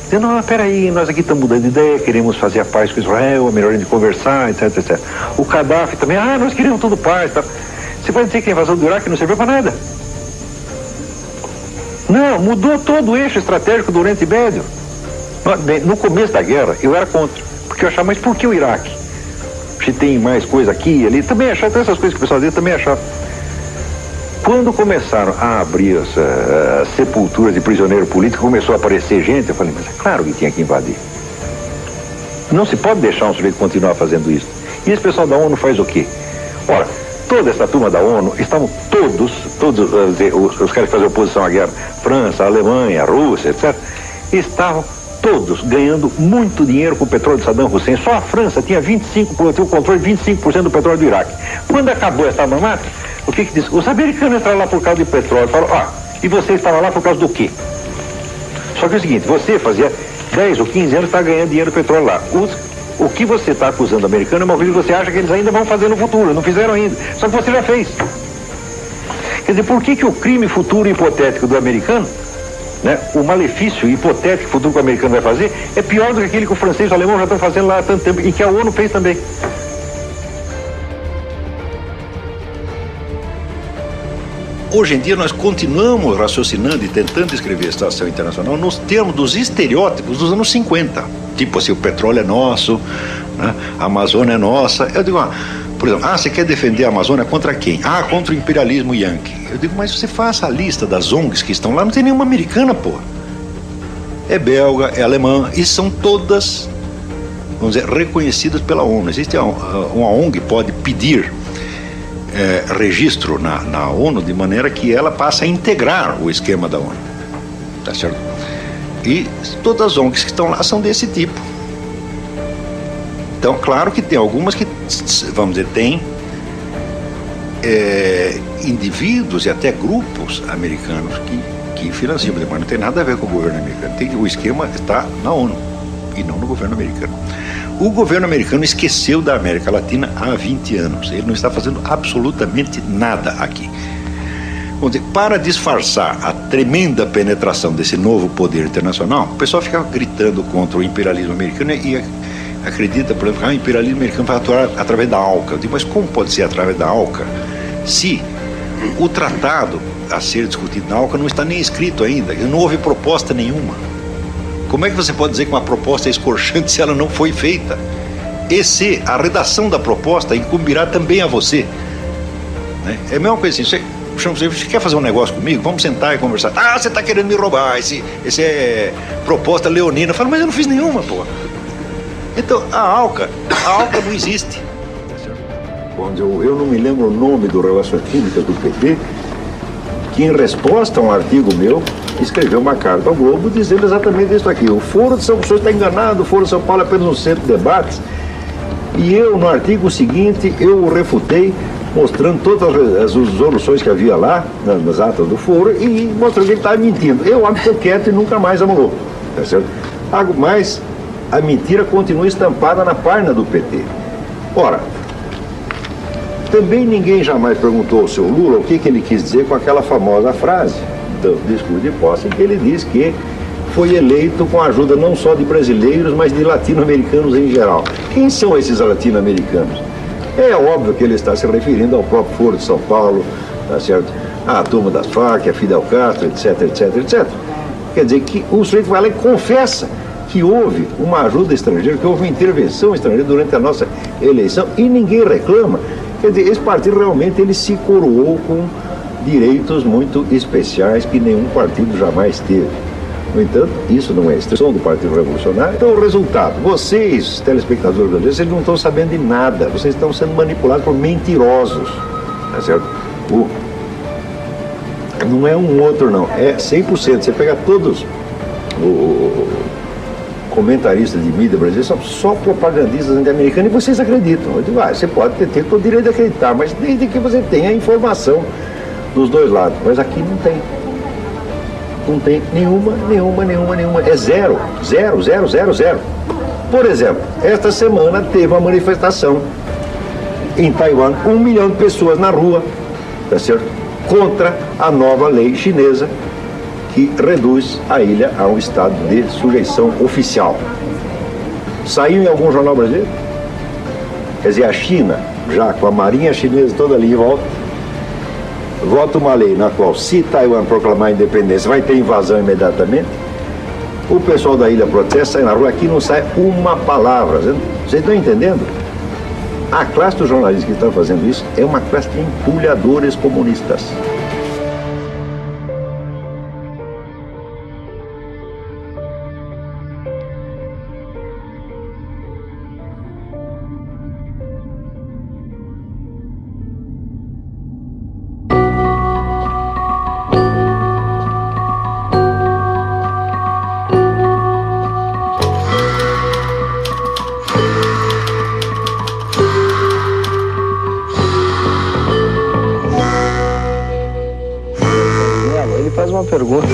dizendo, peraí, nós aqui estamos mudando de ideia, queremos fazer a paz com Israel, é melhor a gente conversar, etc, etc. O Gaddafi também, nós queremos tudo paz, tá? Você pode dizer que a invasão do Iraque não serviu para nada? Não, mudou todo o eixo estratégico do Oriente Médio. No começo da guerra, eu era contra, porque eu achava, mas por que o Iraque? Se tem mais coisa aqui e ali, também achava, todas essas coisas que o pessoal diz, também achava. Quando começaram a abrir as sepulturas de prisioneiro político, começou a aparecer gente, eu falei, mas é claro que tinha que invadir. Não se pode deixar um sujeito continuar fazendo isso. E esse pessoal da ONU faz o quê? Ora, toda essa turma da ONU, estavam todos os caras que faziam oposição à guerra, França, Alemanha, Rússia, etc., estavam todos ganhando muito dinheiro com o petróleo de Saddam Hussein. Só a França tinha o controle de 25% do petróleo do Iraque. Quando acabou essa mamata, o que diz? Os americanos entraram lá por causa de petróleo. Falaram, e você estava lá por causa do quê? Só que é o seguinte, você fazia 10 ou 15 anos está ganhando dinheiro do petróleo lá. O que você está acusando o americano é uma coisa que você acha que eles ainda vão fazer no futuro. Não fizeram ainda. Só que você já fez. Quer dizer, por que o crime futuro hipotético do americano, né, o malefício hipotético futuro que o americano vai fazer, é pior do que aquele que o francês e o alemão já estão fazendo lá há tanto tempo e que a ONU fez também. Hoje em dia nós continuamos raciocinando e tentando escrever a situação internacional nos termos dos estereótipos dos anos 50. Tipo assim, o petróleo é nosso, né? A Amazônia é nossa. Eu digo, por exemplo, você quer defender a Amazônia contra quem? Contra o imperialismo yankee. Eu digo, mas você faça a lista das ONGs que estão lá, não tem nenhuma americana, pô. É belga, é alemã, e são todas, vamos dizer, reconhecidas pela ONU. Existe uma ONG que pode pedir registro na ONU de maneira que ela passe a integrar o esquema da ONU, tá certo? E todas as ONGs que estão lá são desse tipo. Então, claro que tem algumas que, vamos dizer, tem indivíduos e até grupos americanos que financiam, mas não tem nada a ver com o governo americano. O esquema está na ONU e não no governo americano. O governo americano esqueceu da América Latina há 20 anos. Ele não está fazendo absolutamente nada aqui. Vamos dizer, para disfarçar a tremenda penetração desse novo poder internacional, o pessoal fica gritando contra o imperialismo americano e acredita, por exemplo, que o imperialismo americano vai atuar através da ALCA. Eu digo, mas como pode ser através da ALCA se o tratado a ser discutido na ALCA não está nem escrito ainda? Não houve proposta nenhuma. Como é que você pode dizer que uma proposta é escorchante se ela não foi feita? E se a redação da proposta incumbirá também a você? Né? É a mesma coisa assim, você quer fazer um negócio comigo? Vamos sentar e conversar. Você está querendo me roubar, esse é proposta leonina. Eu falo, mas eu não fiz nenhuma, pô. Então, a ALCA não existe. Eu não me lembro o nome do Relações Públicas do PT, que em resposta a um artigo meu, escreveu uma carta ao Globo dizendo exatamente isso aqui. O Foro de São Paulo está enganado, o Foro de São Paulo é apenas um centro de debates. E eu, no artigo seguinte, eu o refutei, mostrando todas as resoluções que havia lá, nas atas do Foro, e mostrando que ele estava mentindo. Eu ando quieto e nunca mais amolou. Tá certo? Mas a mentira continua estampada na página do PT. Ora, Também ninguém jamais perguntou ao seu Lula o que ele quis dizer com aquela famosa frase do discurso de posse, em que ele diz que foi eleito com a ajuda não só de brasileiros, mas de latino-americanos em geral. Quem são esses latino-americanos? É óbvio que ele está se referindo ao próprio Foro de São Paulo, tá certo? A turma das Farc, a Fidel Castro, etc, etc, etc. Quer dizer que o sujeito vai lá e confessa que houve uma ajuda estrangeira, que houve uma intervenção estrangeira durante a nossa eleição e ninguém reclama. Quer dizer, esse partido realmente ele se coroou com direitos muito especiais que nenhum partido jamais teve. No entanto, isso não é extensão do Partido Revolucionário. Então, o resultado, vocês, telespectadores brasileiros, vocês não estão sabendo de nada, vocês estão sendo manipulados por mentirosos, tá certo? Não é um outro, não, é 100%. Você pega todos os comentaristas de mídia brasileira, são só propagandistas anti-americanos e vocês acreditam. Eu digo, você pode ter todo o direito de acreditar, mas desde que você tenha a informação dos dois lados. Mas aqui não tem. Não tem nenhuma. É zero. Por exemplo, esta semana teve uma manifestação em Taiwan, 1 milhão de pessoas na rua, tá certo? Contra a nova lei chinesa que reduz a ilha a um estado de sujeição oficial. Saiu em algum jornal brasileiro? Quer dizer, a China, já com a marinha chinesa toda ali em volta, vota uma lei na qual, se Taiwan proclamar a independência, vai ter invasão imediatamente. O pessoal da ilha protesta, sai na rua, aqui não sai uma palavra. Vocês estão entendendo? A classe dos jornalistas que estão fazendo isso é uma classe de empulhadores comunistas. Pergunta,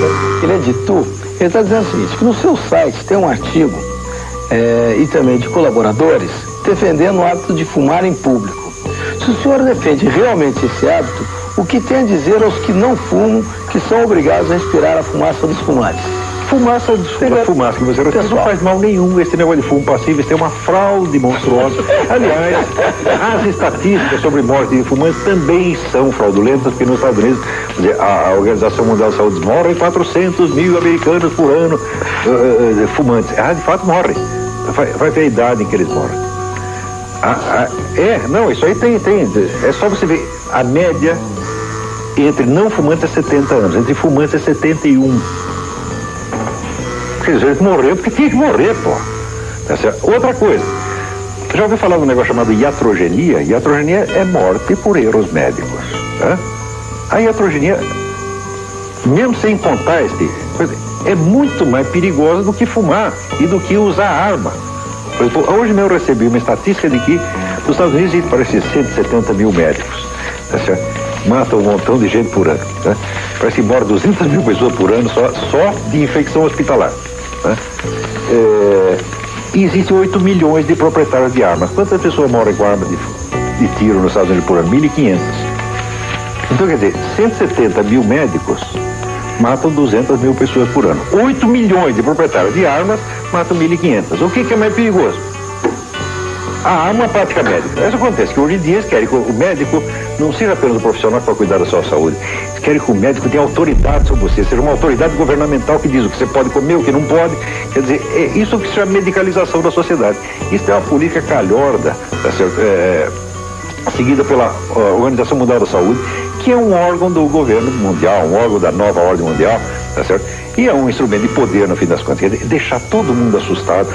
ele é de Tu, ele está dizendo o seguinte, que no seu site tem um artigo e também de colaboradores defendendo o hábito de fumar em público. Se o senhor defende realmente esse hábito, o que tem a dizer aos que não fumam, que são obrigados a respirar a fumaça dos fumantes? Fumaça que você respira não faz mal nenhum. Esse negócio de fumo passivo, isso é uma fraude monstruosa. Aliás, as estatísticas sobre morte de fumantes também são fraudulentas, porque nos Estados Unidos a Organização Mundial de Saúde morre 400 mil americanos por ano fumantes. De fato morrem. Vai ver a idade em que eles morrem. Isso aí tem. É só você ver. A média entre não fumantes é 70 anos, entre fumantes é 71. Quer dizer, eles morreram porque tinha que morrer, pô. Outra coisa, já ouviu falar de um negócio chamado iatrogenia? Iatrogenia é morte por erros médicos. Tá? A iatrogenia, mesmo sem contar é muito mais perigosa do que fumar e do que usar arma. Por exemplo, hoje mesmo eu recebi uma estatística de que nos Estados Unidos parece 170 mil médicos. Tá certo? Matam um montão de gente por ano. Tá? Parece que morre 200 mil pessoas por ano só de infecção hospitalar. Tá? E existem 8 milhões de proprietários de armas. Quantas pessoas moram com arma de tiro nos Estados Unidos por ano? 1.500. Então, quer dizer, 170 mil médicos matam 200 mil pessoas por ano. 8 milhões de proprietários de armas matam 1.500. O que é mais perigoso? A arma, a prática médica. Isso acontece, que hoje em dia eles querem que o médico não seja apenas um profissional para cuidar da sua saúde. Eles querem que o médico tenha autoridade sobre você, seja uma autoridade governamental que diz o que você pode comer, o que não pode. Quer dizer, é isso que se chama medicalização da sociedade. Isso é uma política calhorda, tá certo? Seguida pela Organização Mundial da Saúde, que é um órgão do governo mundial, um órgão da nova ordem mundial, tá certo? E é um instrumento de poder, no fim das contas, quer dizer, deixar todo mundo assustado.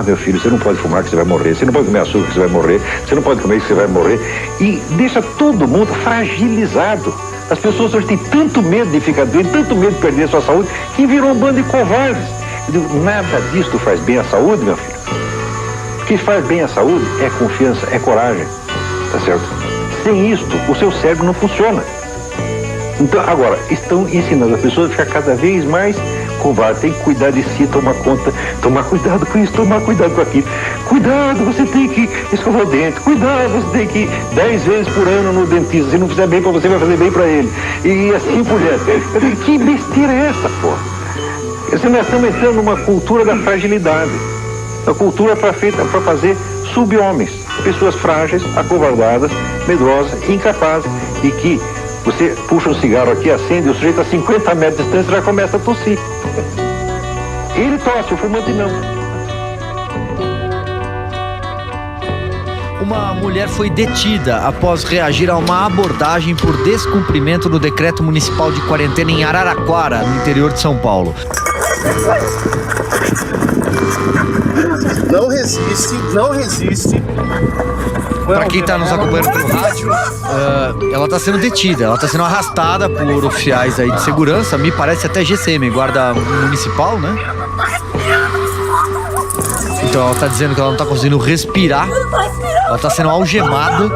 Meu filho, você não pode fumar que você vai morrer, você não pode comer açúcar que você vai morrer, você não pode comer que você vai morrer. E deixa todo mundo fragilizado. As pessoas hoje têm tanto medo de ficar doente, tanto medo de perder a sua saúde, que virou um bando de covardes. Eu digo, nada disso faz bem à saúde, meu filho. O que faz bem à saúde é confiança, é coragem, tá certo? Sem isto, o seu cérebro não funciona. Então, agora, estão ensinando as pessoas a ficar cada vez mais covarde, tem que cuidar de si, tomar conta, tomar cuidado com isso, tomar cuidado com aquilo. Cuidado, você tem que escovar o dente, cuidado, você tem que ir 10 vezes por ano no dentista. Se não fizer bem pra você, vai fazer bem pra ele. E assim por diante. Que besteira é essa, pô? Nós estamos entrando numa cultura da fragilidade. A cultura feita para fazer sub-homens, pessoas frágeis, acovardadas, medrosas, incapazes, e que você puxa um cigarro aqui, acende, o sujeito a 50 metros de distância já começa a tossir. Ele tosse, o fumante não. Uma mulher foi detida após reagir a uma abordagem por descumprimento do decreto municipal de quarentena em Araraquara, no interior de São Paulo. Não resiste. Para quem está nos acompanhando pelo rádio, ela está sendo detida, ela está sendo arrastada por oficiais aí de segurança, me parece até GCM, guarda municipal, né? Então ela está dizendo que ela não está conseguindo respirar, ela está sendo algemada,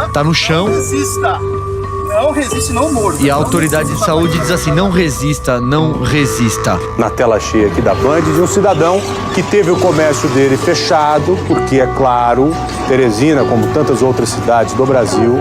está no chão. Não resiste, não morda. E a autoridade de saúde diz assim: não resista, não resista. Na tela cheia aqui da Band, de um cidadão que teve o comércio dele fechado, porque, é claro, Teresina, como tantas outras cidades do Brasil,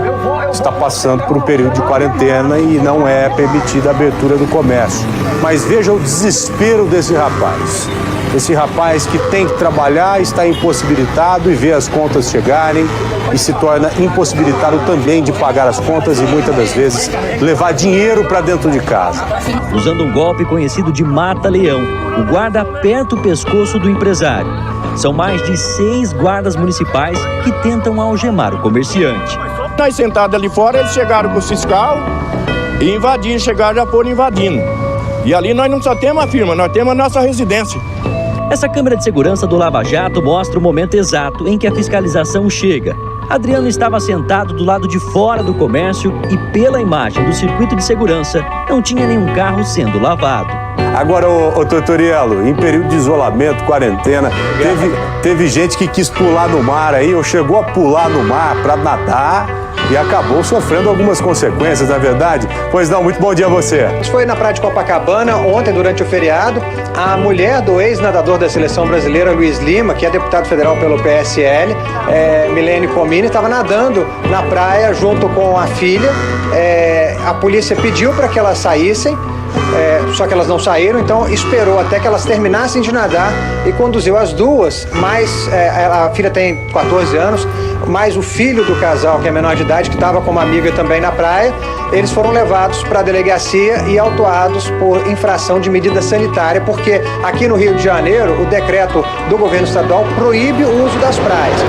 está passando por um período de quarentena e não é permitida a abertura do comércio. Mas veja o desespero desse rapaz. Esse rapaz que tem que trabalhar, está impossibilitado e vê as contas chegarem e se torna impossibilitado também de pagar as contas e muitas das vezes levar dinheiro para dentro de casa. Usando um golpe conhecido de mata-leão, o guarda aperta o pescoço do empresário. São mais de 6 guardas municipais que tentam algemar o comerciante. Nós sentados ali fora, eles chegaram com o fiscal e invadiram, chegaram já foram invadindo. E ali nós não só temos a firma, nós temos a nossa residência. Essa câmera de segurança do Lava Jato mostra o momento exato em que a fiscalização chega. Adriano estava sentado do lado de fora do comércio e, pela imagem do circuito de segurança, não tinha nenhum carro sendo lavado. Agora, ô Tortoriello, em período de isolamento, quarentena, teve gente que quis pular no mar aí, ou chegou a pular no mar para nadar e acabou sofrendo algumas consequências, na verdade. Pois não, muito bom dia a você. Isso foi na praia de Copacabana, ontem, durante o feriado. A mulher do ex-nadador da seleção brasileira, Luiz Lima, que é deputado federal pelo PSL, Milene Pomini, estava nadando na praia junto com a filha. A polícia pediu para que elas saíssem, só que elas não saíram, então esperou até que elas terminassem de nadar e conduziu as duas, mas a filha tem 14 anos, mais o filho do casal, que é menor de idade, que estava com uma amiga também na praia. Eles foram levados para a delegacia e autuados por infração de medida sanitária, porque aqui no Rio de Janeiro, o decreto do governo estadual proíbe o uso das praias.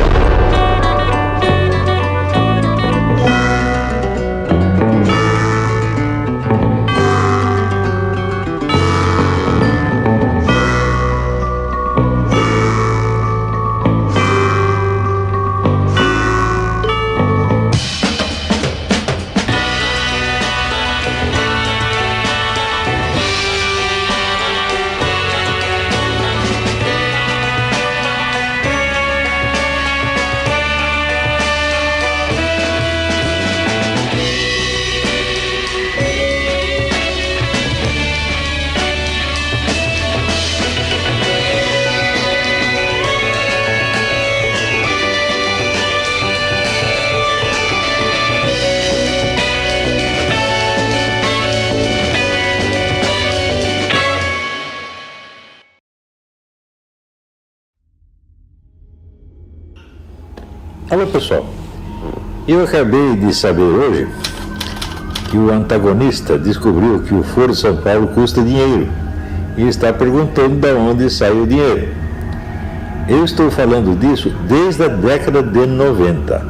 Alô pessoal, eu acabei de saber hoje que o antagonista descobriu que o Foro de São Paulo custa dinheiro e está perguntando de onde sai o dinheiro. Eu estou falando disso desde a década de 90.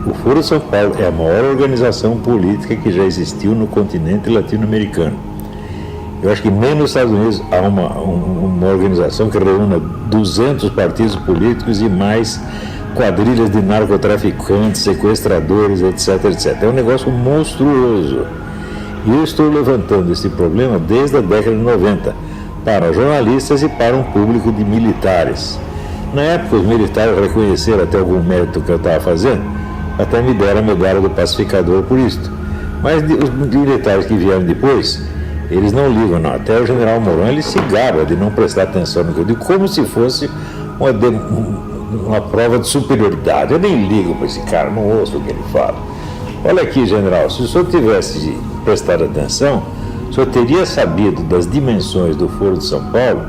O Foro de São Paulo é a maior organização política que já existiu no continente latino-americano. Eu acho que nem nos Estados Unidos há uma organização que reúna 200 partidos políticos e mais quadrilhas de narcotraficantes, sequestradores, etc, etc. É um negócio monstruoso. E eu estou levantando esse problema desde a década de 90 para jornalistas e para um público de militares. Na época, os militares reconheceram até algum mérito que eu estava fazendo, até me deram a medalha do pacificador por isto. Mas os militares que vieram depois Eles não ligam, não. Até o general Mourão, ele se gaba de não prestar atenção no que eu digo, como se fosse uma prova de superioridade. Eu nem ligo para esse cara, não ouço o que ele fala. Olha aqui, general, se o senhor tivesse prestado atenção, o senhor teria sabido das dimensões do Foro de São Paulo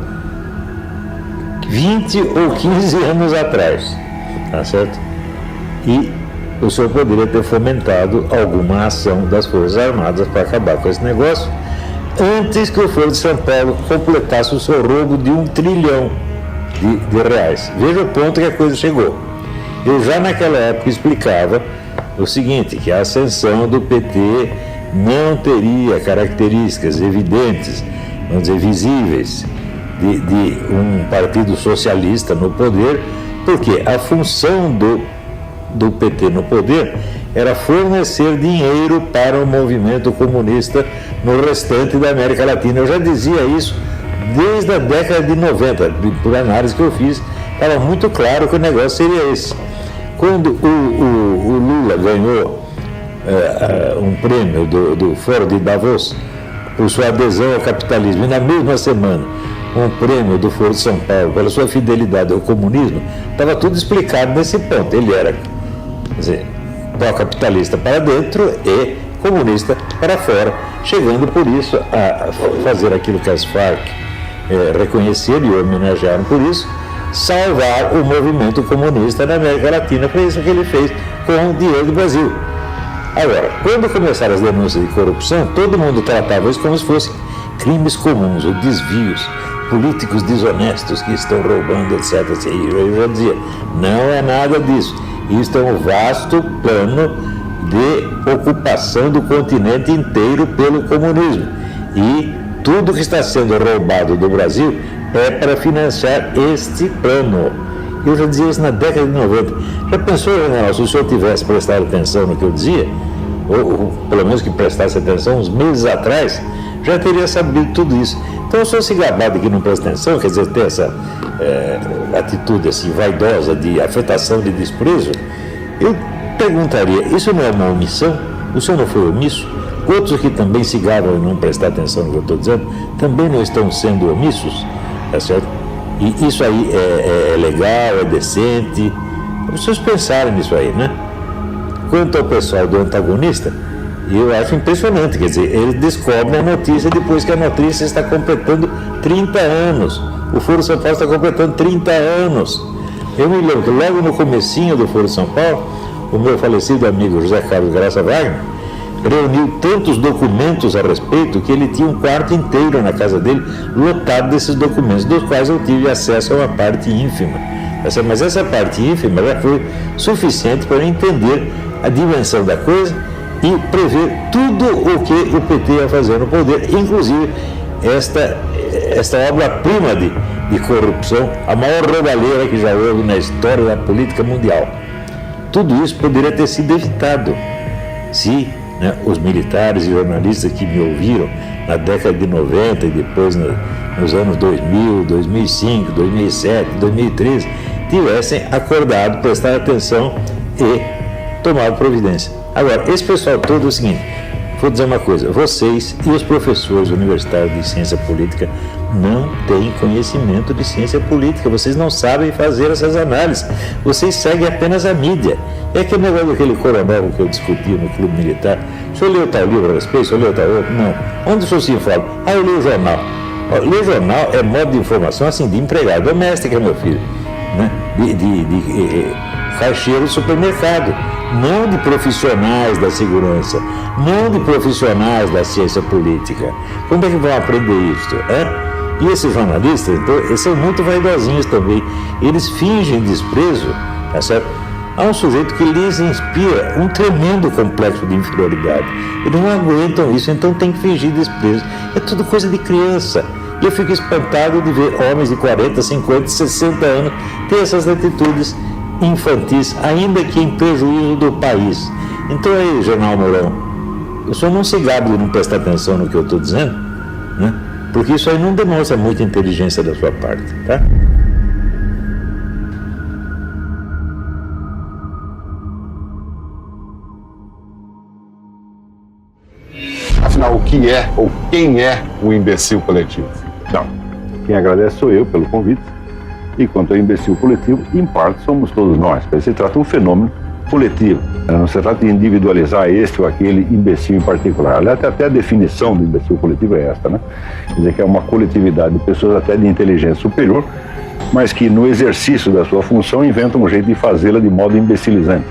20 ou 15 anos atrás, tá certo? E o senhor poderia ter fomentado alguma ação das Forças Armadas para acabar com esse negócio antes que o Foro de São Paulo completasse o seu roubo de 1 trilhão de reais. Veja o ponto que a coisa chegou. Eu já naquela época explicava o seguinte, que a ascensão do PT não teria características evidentes, vamos dizer, visíveis, de um partido socialista no poder, porque a função do PT no poder era fornecer dinheiro para o movimento comunista no restante da América Latina. Eu já dizia isso desde a década de 90, por análise que eu fiz, estava muito claro que o negócio seria esse. Quando o Lula ganhou um prêmio do Fórum de Davos por sua adesão ao capitalismo, e na mesma semana um prêmio do Foro de São Paulo pela sua fidelidade ao comunismo, estava tudo explicado nesse ponto. Ele era, quer dizer, pró-capitalista para dentro e comunista para fora, chegando por isso a fazer aquilo que as Farc reconheceram e homenagearam por isso, salvar o movimento comunista na América Latina. Foi isso que ele fez com o dinheiro do Brasil. Agora, quando começaram as denúncias de corrupção, todo mundo tratava isso como se fossem crimes comuns ou desvios, políticos desonestos que estão roubando, etc. E eu já dizia, não é nada disso. Isto é um vasto plano de ocupação do continente inteiro pelo comunismo. E tudo que está sendo roubado do Brasil é para financiar este plano. Eu já dizia isso na década de 90. Já pensou, general, se o senhor tivesse prestado atenção no que eu dizia, ou pelo menos que prestasse atenção uns meses atrás, já teria sabido tudo isso. Então, o senhor se gabar de que não presta atenção, quer dizer, ter essa atitude assim, vaidosa de afetação, de desprezo, eu perguntaria, isso não é uma omissão? O senhor não foi omisso? Outros que também se gabam e não prestar atenção no que eu estou dizendo, também não estão sendo omissos, tá certo? E isso aí é legal, é decente. Vocês pensarem nisso aí, né? Quanto ao pessoal do antagonista, eu acho impressionante, quer dizer, eles descobrem a notícia depois que a notícia está completando 30 anos. O Foro São Paulo está completando 30 anos. Eu me lembro que logo no comecinho do Foro São Paulo, o meu falecido amigo José Carlos Graça Wagner reuniu tantos documentos a respeito que ele tinha um quarto inteiro na casa dele lotado desses documentos, dos quais eu tive acesso a uma parte ínfima. Mas essa parte ínfima já foi suficiente para eu entender a dimensão da coisa e prever tudo o que o PT ia fazer no poder, inclusive esta obra-prima de corrupção, a maior roubalheira que já houve na história da política mundial. Tudo isso poderia ter sido evitado se os militares e jornalistas que me ouviram na década de 90 e depois nos anos 2000, 2005, 2007, 2013 tivessem acordado, prestado atenção e tomado providência. Agora, esse pessoal todo é o seguinte, vou dizer uma coisa, vocês e os professores universitários de ciência política não têm conhecimento de ciência política, vocês não sabem fazer essas análises, vocês seguem apenas a mídia. É aquele negócio daquele coronel que eu discuti no clube militar, o senhor leu tal livro a respeito, o senhor leu tal outro? Não. Onde o senhor se informa? Eu leio o jornal. Ler jornal é modo de informação assim, de empregada doméstica, meu filho, né? de caixeiro de supermercado, não de profissionais da segurança, não de profissionais da ciência política. Como é que vão aprender isso? E esses jornalistas, então, eles são muito vaidosinhos também. Eles fingem desprezo, tá certo? Há um sujeito que lhes inspira um tremendo complexo de inferioridade. Eles não aguentam isso, então tem que fingir desprezo. É tudo coisa de criança. E eu fico espantado de ver homens de 40, 50, 60 anos ter essas atitudes infantis, ainda que em prejuízo do país. Então aí, general Mourão, o senhor não se gabe de não prestar atenção no que eu estou dizendo, né? Porque isso aí não demonstra muita inteligência da sua parte, tá? ensinar o que é ou quem é o imbecil coletivo. Não. Quem agradece sou eu pelo convite. E quanto ao imbecil coletivo, em parte somos todos nós. Se trata de um fenômeno coletivo. Não se trata de individualizar este ou aquele imbecil em particular. Aliás, até a definição do imbecil coletivo é esta, né? Quer dizer que é uma coletividade de pessoas até de inteligência superior, mas que no exercício da sua função inventam um jeito de fazê-la de modo imbecilizante,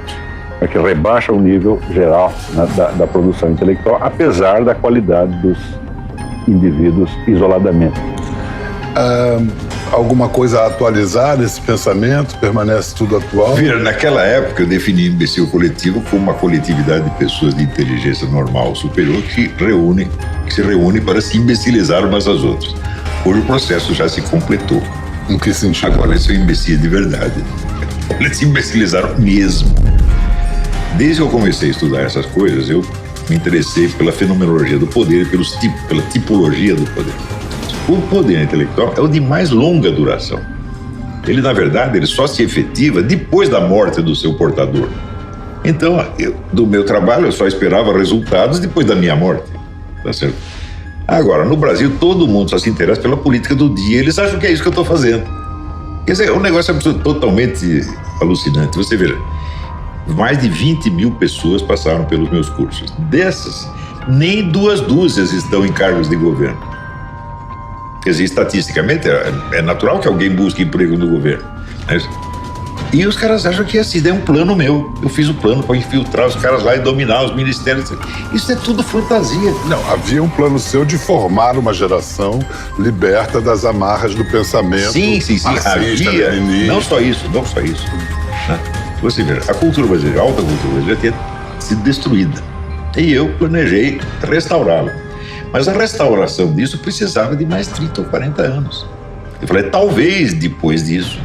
que rebaixa o nível geral, né, da produção intelectual, apesar da qualidade dos indivíduos isoladamente. Alguma coisa a atualizar nesse pensamento? Permanece tudo atual? Vira, naquela época eu defini imbecil coletivo como uma coletividade de pessoas de inteligência normal superior que se reúne para se imbecilizar umas às outras. Hoje o processo já se completou. Em que sentido? Agora eles são imbecis de verdade. Eles se imbecilizaram mesmo. Desde que eu comecei a estudar essas coisas, eu me interessei pela fenomenologia do poder e pela tipologia do poder. O poder intelectual é o de mais longa duração. Ele, na verdade, ele só se efetiva depois da morte do seu portador. Então, do meu trabalho, eu só esperava resultados depois da minha morte. Tá certo? Agora, no Brasil, todo mundo só se interessa pela política do dia. Eles acham que é isso que eu estou fazendo. Quer dizer, é um negócio totalmente alucinante. Você veja, mais de 20 mil pessoas passaram pelos meus cursos. Dessas, nem 2 dúzias estão em cargos de governo. Quer dizer, estatisticamente, é natural que alguém busque emprego no governo. Né? E os caras acham que essa ideia é um plano meu. Eu fiz o plano para infiltrar os caras lá e dominar os ministérios. Isso é tudo fantasia. Não, havia um plano seu de formar uma geração liberta das amarras do pensamento. Sim. Havia. Não só isso. Né? Você veja, a cultura brasileira, a alta cultura brasileira, tinha sido destruída. E eu planejei restaurá-la. Mas a restauração disso precisava de mais 30 ou 40 anos. Eu falei, talvez depois disso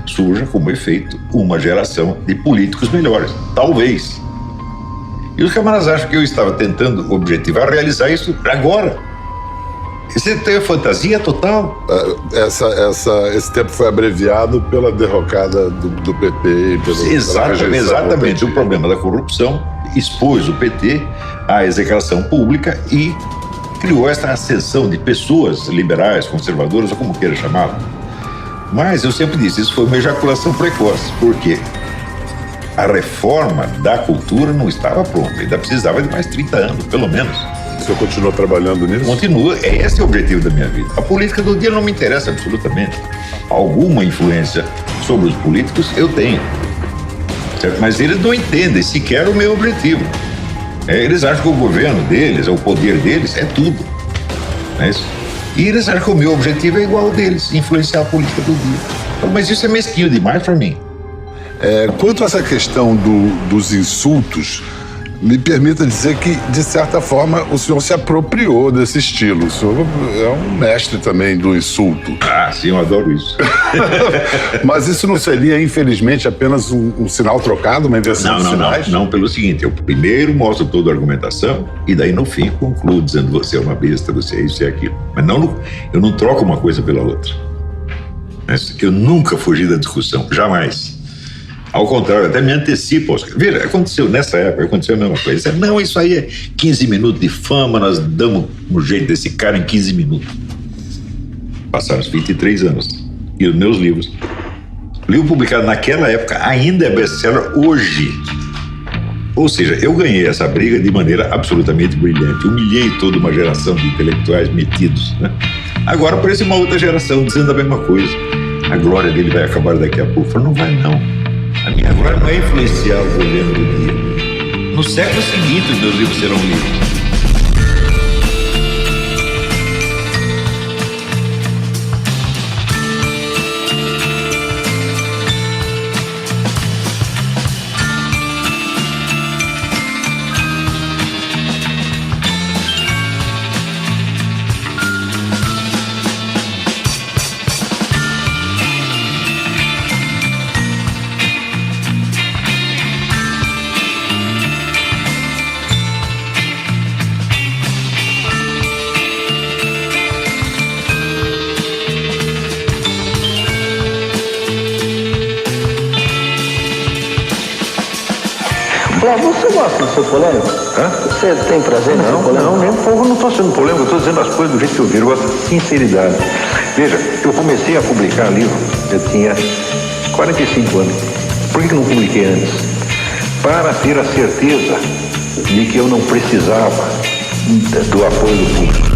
surja como efeito uma geração de políticos melhores. Talvez. E os camaradas acham que eu estava tentando objetivar realizar isso agora. Isso é fantasia total. Esse tempo foi abreviado pela derrocada do PT e pela Exatamente. O problema da corrupção expôs o PT à execração pública e criou essa ascensão de pessoas liberais, conservadoras, ou como queira chamá-la. Mas eu sempre disse, isso foi uma ejaculação precoce, porque a reforma da cultura não estava pronta, ainda precisava de mais 30 anos, pelo menos. O senhor continua trabalhando nisso? Continua, esse é o objetivo da minha vida. A política do dia não me interessa absolutamente. Alguma influência sobre os políticos eu tenho, certo? Mas eles não entendem sequer o meu objetivo. Eles acham que o governo deles, o poder deles, é tudo. Não é isso? E eles acham que o meu objetivo é igual ao deles, influenciar a política do dia. Mas isso é mesquinho demais para mim. Quanto a essa questão dos insultos, me permita dizer que, de certa forma, o senhor se apropriou desse estilo. O senhor é um mestre também do insulto. Ah, sim, eu adoro isso. Mas isso não seria, infelizmente, apenas um sinal trocado, uma inversão de sinais? Não, pelo seguinte, eu primeiro mostro toda a argumentação e daí no fim concluo dizendo você é uma besta, você é isso e aquilo. Mas eu não troco uma coisa pela outra. Eu nunca fugi da discussão, jamais. Ao contrário, até me antecipo. Veja, nessa época aconteceu a mesma coisa. Não, isso aí é 15 minutos de fama, nós damos um jeito desse cara em 15 minutos. Passaram os 23 anos. E os meus livros, livro publicado naquela época, ainda é best-seller hoje. Ou seja, eu ganhei essa briga de maneira absolutamente brilhante. Humilhei toda uma geração de intelectuais metidos, né? Agora aparece uma outra geração dizendo a mesma coisa. A glória dele vai acabar daqui a pouco. Eu falo, não vai não. A minha glória não é influenciar o governo do dia. No século seguinte, os meus livros serão lidos. Flávio, você gosta de ser polêmico? Hã? Você tem prazer em ser polêmico? Não, nem um pouco, não estou sendo polêmico, eu estou dizendo as coisas do jeito que eu vi, eu gosto de sinceridade. Veja, eu comecei a publicar livro, eu tinha 45 anos. Por que não publiquei antes? Para ter a certeza de que eu não precisava do apoio do público.